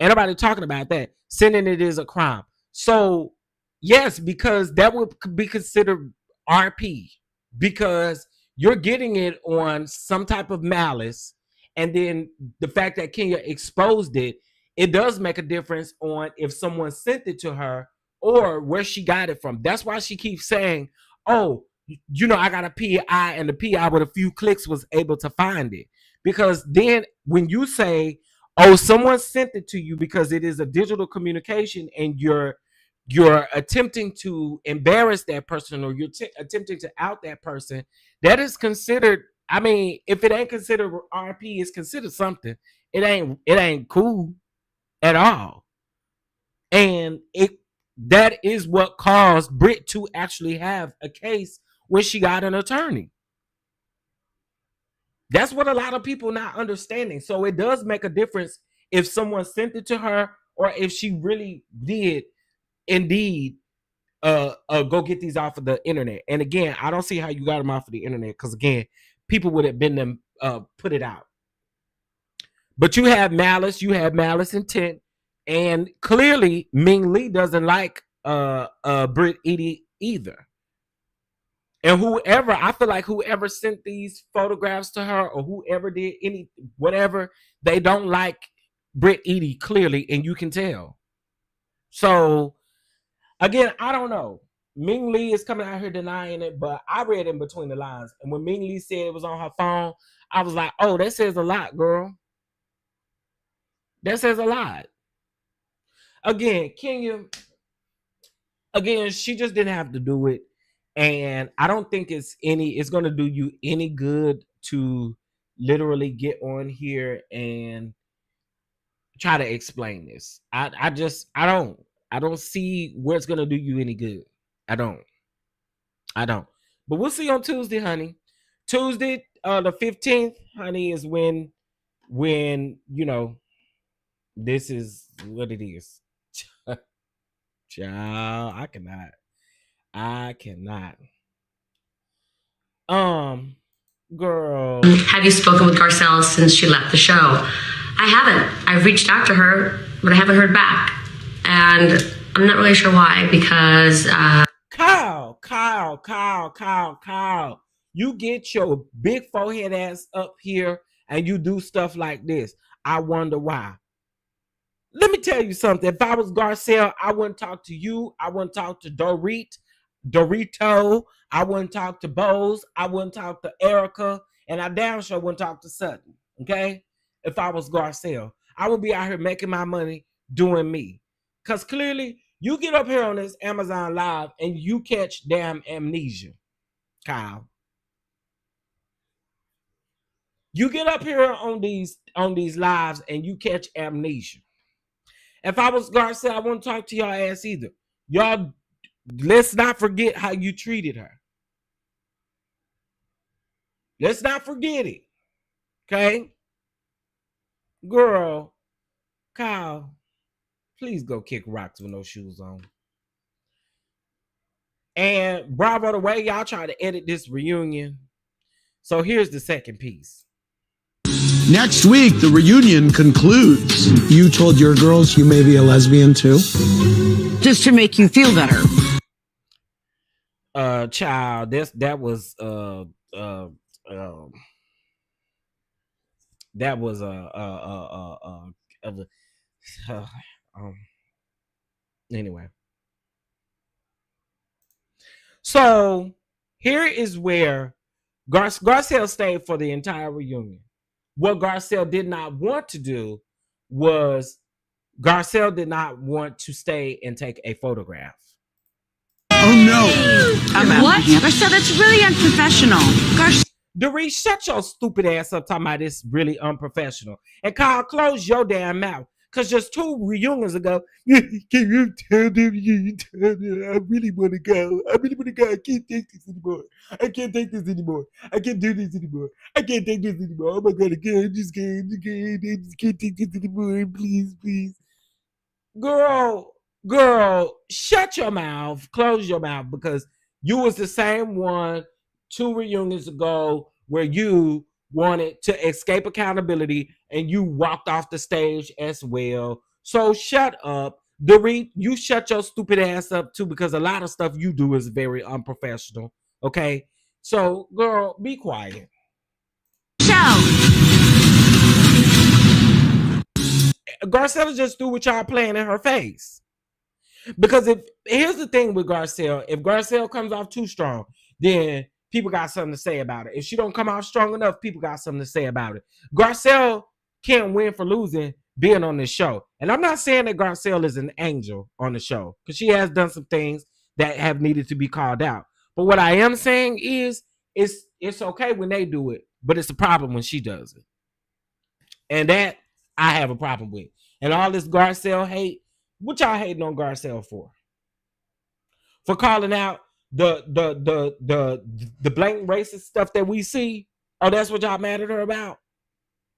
Ain't nobody talking about that. Sending it is a crime. So yes, because that would be considered RP because you're getting it on some type of malice, and then the fact that Kenya exposed it, it does make a difference on if someone sent it to her or where she got it from. That's why she keeps saying, "Oh, you know, I got a PI, and the PI with a few clicks was able to find it." Because then when you say, "Oh, someone sent it to you," because it is a digital communication and you're attempting to embarrass that person or you're attempting to out that person, that is considered, I mean, if it ain't considered RP, it's considered something. It ain't cool at all. And that is what caused Britt to actually have a case where she got an attorney. That's what a lot of people not understanding. So it does make a difference if someone sent it to her or if she really did indeed go get these off of the internet. And again, I don't see how you got them off of the internet because again, people would have been them put it out. But you have malice intent, and clearly Ming Lee doesn't like Britt Edie either. And whoever, I feel like whoever sent these photographs to her or whoever did whatever, they don't like Britt Edie clearly, and you can tell. So again, I don't know. Ming Lee is coming out here denying it, but I read in between the lines. And when Ming Lee said it was on her phone, I was like, oh, that says a lot, girl. That says a lot. Again, Kenya, she just didn't have to do it. And I don't think it's going to do you any good to literally get on here and try to explain this. I don't see where it's going to do you any good. I don't. But we'll see on Tuesday, honey. Tuesday, the 15th, honey, is when, you know, this is what it is. Child, I cannot. Girl. Have you spoken with Garcelle since she left the show? I haven't. I've reached out to her, but I haven't heard back. And I'm not really sure why, because... Kyle. You get your big forehead ass up here and you do stuff like this. I wonder why. Let me tell you something. If I was Garcelle, I wouldn't talk to you. I wouldn't talk to Dorito. I wouldn't talk to Bose. I wouldn't talk to Erica. And I damn sure wouldn't talk to Sutton. Okay? If I was Garcelle, I would be out here making my money doing me. Because clearly, you get up here on this Amazon Live and you catch damn amnesia, Kyle. You get up here on these lives and you catch amnesia. If I was Garcelle, I wouldn't talk to y'all ass either. Y'all, let's not forget how you treated her. Let's not forget it. Okay? Girl, Kyle, please go kick rocks with no shoes on. And bravo the way y'all try to edit this reunion. So here's the second piece. Next week, the reunion concludes. You told your girls you may be a lesbian too? Just to make you feel better. Child, that was anyway. So here is where Garcelle stayed for the entire reunion. What Garcelle did not want to do was Garcelle did not want to stay and take a photograph. Oh no! I'm out. What? Garcelle, that's really unprofessional. Doris, shut your stupid ass up talking about this really unprofessional. And Kyle, close your damn mouth. Because just 2 reunions ago, can you tell them I really want to go. I really want to go. I can't take this anymore. I can't take this anymore. I can't do this anymore. I can't take this anymore. Oh my God, I just can't take this anymore. Please, please. Girl, shut your mouth. Close your mouth, because you was the same one 2 reunions ago where you wanted to escape accountability and you walked off the stage as well. So shut up. Dorit, you shut your stupid ass up too, because a lot of stuff you do is very unprofessional. Okay? So, girl, be quiet. Garcelle just threw what y'all playing in her face. Because here's the thing with Garcelle, if Garcelle comes off too strong, then people got something to say about it. If she don't come off strong enough, people got something to say about it. Garcelle can't win for losing being on this show. And I'm not saying that Garcelle is an angel on the show, because she has done some things that have needed to be called out. But what I am saying is it's okay when they do it, but it's a problem when she does it. And that I have a problem with. And all this Garcelle hate, what y'all hating on Garcelle for? For calling out the blatant racist stuff that we see? Oh, that's what y'all mad at her about?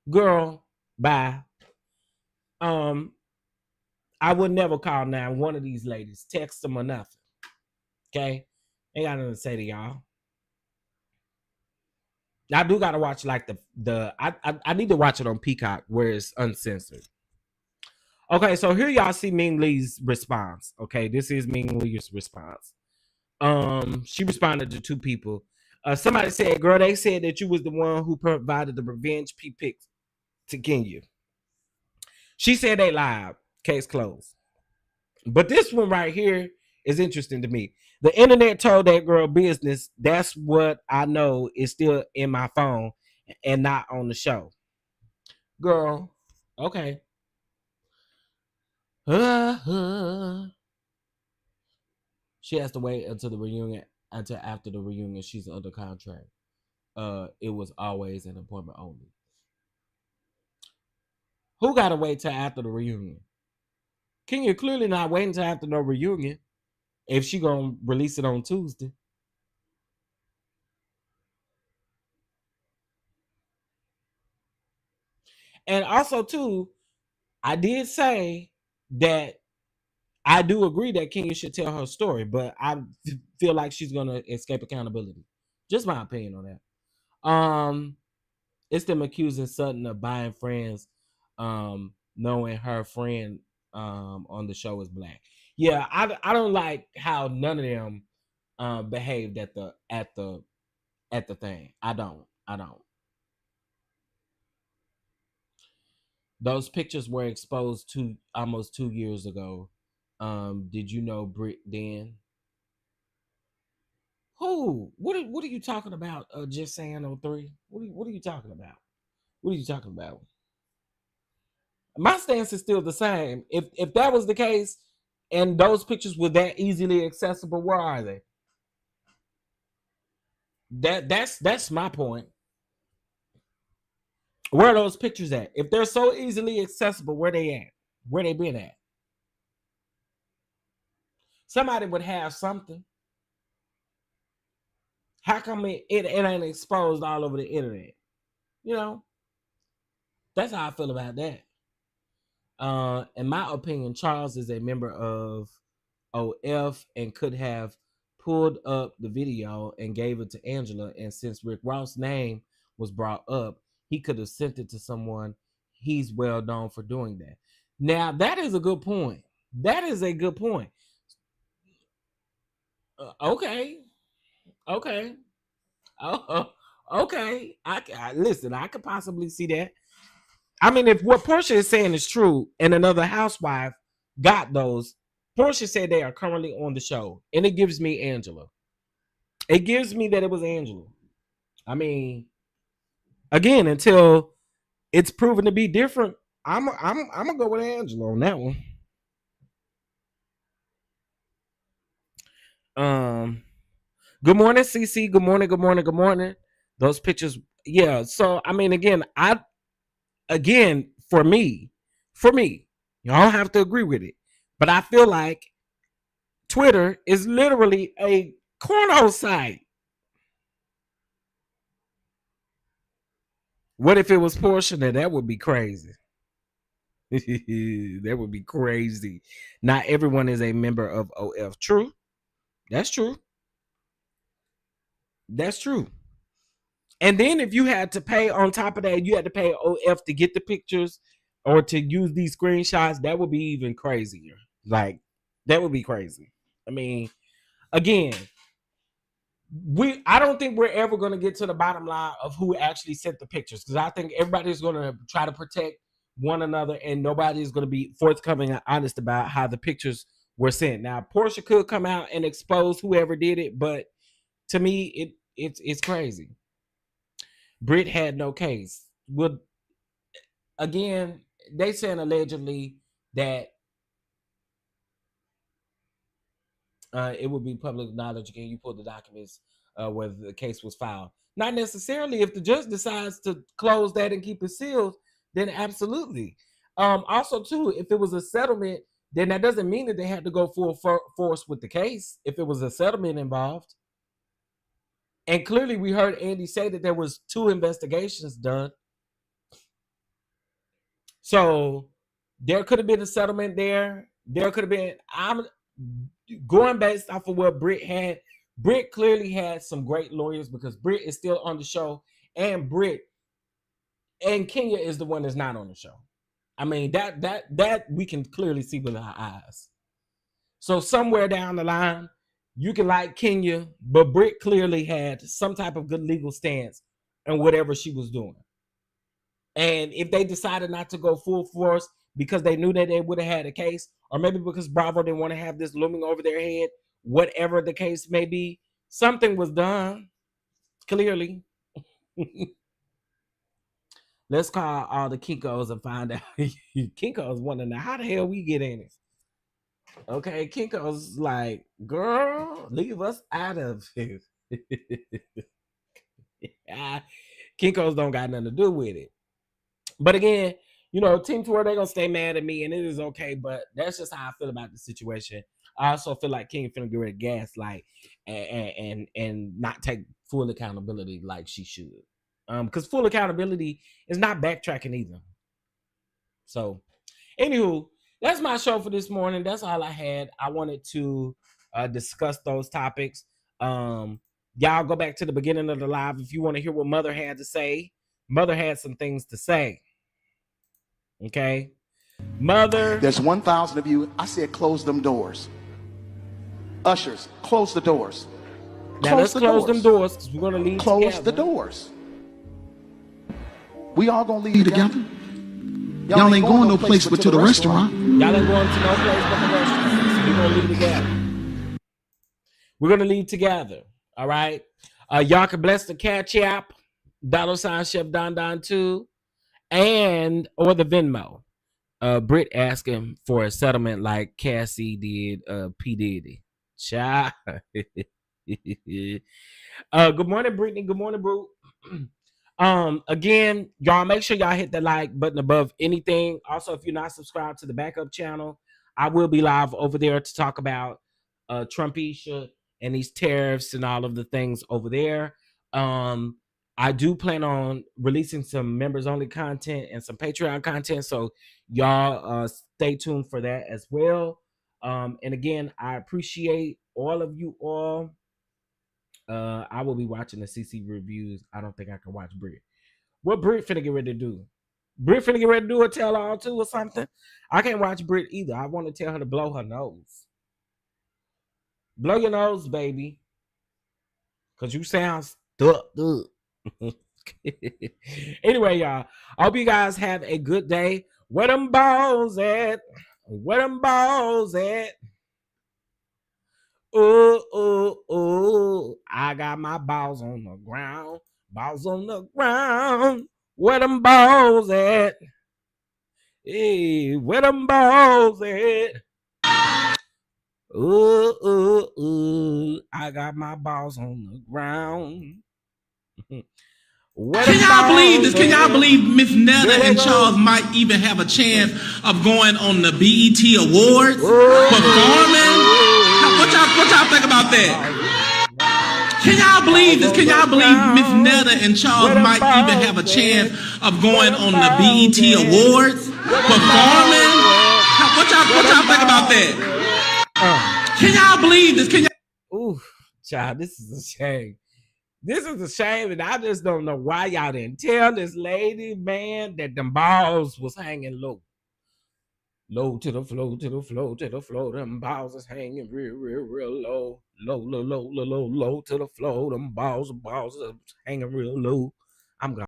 Girl, bye. I would never call now one of these ladies, text them or nothing. Okay? Ain't got nothing to say to y'all. I do gotta watch like I need to watch it on Peacock where it's uncensored. Okay, so here y'all see Ming Lee's response. Okay, this is Ming Lee's response. She responded to 2 people. Somebody said, girl, they said that you was the one who provided the revenge Pics to Kenya. She said they lied. Case closed. But this one right here is interesting to me. The internet told that girl business. That's what I know is still in my phone and not on the show. Girl, okay. She has to wait until the reunion, until after the reunion. She's under contract. It was always an appointment only. Who gotta wait till after the reunion? Kenya clearly not waiting till after no reunion if she gonna release it on Tuesday. And also too, I did say that I do agree that Kenya should tell her story, but I feel like she's gonna escape accountability. Just my opinion on that. It's them accusing Sutton of buying friends, knowing her friend on the show is black. Yeah, I don't like how none of them behaved at the thing. I don't. Those pictures were exposed almost 2 years ago. Did you know Britt then? Who? What are you talking about? Just saying 03? What are you talking about? What are you talking about? My stance is still the same. If that was the case and those pictures were that easily accessible, where are they? That's my point. Where are those pictures at? If they're so easily accessible, where they at? Where they been at? Somebody would have something. How come it ain't exposed all over the internet? You know, that's how I feel about that. In my opinion, Charles is a member of OF and could have pulled up the video and gave it to Angela. And since Rick Ross' name was brought up, he could have sent it to someone. He's well known for doing that. Now, that is a good point. That is a good point. Okay. Okay. Okay. I listen, I could possibly see that. I mean, if what Porsha is saying is true and another housewife got those, Porsha said they are currently on the show. And it gives me Angela. It gives me that it was Angela. I mean, again, until it's proven to be different, I'm gonna go with Angela on that one. Good morning, CC. Good morning. Good morning. Good morning. Those pictures, yeah. So I mean, again, for me, y'all don't have to agree with it, but I feel like Twitter is literally a cornhole site. What if it was Porsha? Now that would be crazy. That would be crazy. Not everyone is a member of OF. True. That's true. That's true. And then if you had to pay on top of that, you had to pay OF to get the pictures or to use these screenshots, that would be even crazier. Like, that would be crazy. I mean, again, I don't think we're ever going to get to the bottom line of who actually sent the pictures, because I think everybody's going to try to protect one another and nobody's going to be forthcoming and honest about how the pictures were sent. Now, Porsha could come out and expose whoever did it, but to me, it's crazy. Britt had no case. Well, again, they saying allegedly that it would be public knowledge. Again, you pull the documents where the case was filed. Not necessarily. If the judge decides to close that and keep it sealed, then absolutely. Also, too, if it was a settlement, then that doesn't mean that they had to go full force with the case if it was a settlement involved. And clearly, we heard Andy say that there was 2 investigations done. So there could have been a settlement there. There could have been. I'm going based off of what Britt had. Britt clearly had some great lawyers because Britt is still on the show, and Britt and Kenya is the one that's not on the show. I mean, that we can clearly see with our eyes. So somewhere down the line, you can like Kenya, but Britt clearly had some type of good legal stance in whatever she was doing. And if they decided not to go full force because they knew that they would have had a case, or maybe because Bravo didn't want to have this looming over their head, whatever the case may be, something was done, clearly. Let's call all the Kinkos and find out. Kinko's wondering how the hell we get in it. Okay, Kinko's like, girl, leave us out of it. Kinko's don't got nothing to do with it. But again, you know, Team Tour, they're gonna stay mad at me, and it is okay. But that's just how I feel about the situation. I also feel like King finna get rid of Gaslight and not take full accountability like she should. Because full accountability is not backtracking either. So, anywho, that's my show for this morning. That's all I had. I wanted to discuss those topics. Y'all go back to the beginning of the live if you want to hear what Mother had to say. Mother had some things to say. Okay, Mother. There's 1,000 of you. I said close them doors. Ushers, close the doors. Now let's close them doors because we're gonna leave together. Close the doors. We all gonna leave together. Y'all ain't going no place but to the restaurant. Y'all ain't going to no place but the restaurant. So we're gonna leave together. We're gonna leave together. All right. Y'all can bless the Cash App, $Chef DonDon 2, and or the Venmo. Britt asking for a settlement like Cassie did P. Diddy. Child. Good morning, Brittany. Good morning, Bru. Again, y'all make sure y'all hit the like button above anything. Also, if you're not subscribed to the backup channel, I will be live over there to talk about Trumpisha and these tariffs and all of the things over there. I do plan on releasing some members only content and some Patreon content, so y'all stay tuned for that as well. And again, I appreciate all of you all. I will be watching the CC reviews. I don't think I can watch Brit. What Brit finna get ready to do? Brit finna get ready to do a tell all too or something? I can't watch Brit either. I want to tell her to blow her nose. Blow your nose, baby. Cause you sound stuck. Anyway, y'all, I hope you guys have a good day. Where them balls at? Where them balls at? Oh, I got my balls on the ground. Balls on the ground. Where them balls at? Hey, where them balls at? I got my balls on the ground. Can y'all believe this? Can y'all believe Miss Neta and Charles might even have a chance of going on the BET Awards, performing? What y'all think about that? Can y'all believe this? Can y'all believe Miss Neta and Charles might even have a chance of going on the BET Awards, performing? What y'all think about that? Can y'all believe this? Can y'all? Ooh, child, this is a shame. This is a shame, and I just don't know why y'all didn't tell this lady, man, that them balls was hanging low. Low to the floor, to the floor, to the floor. Them balls is hanging real low. Low to the floor. Them balls is hanging real low. I'm gone.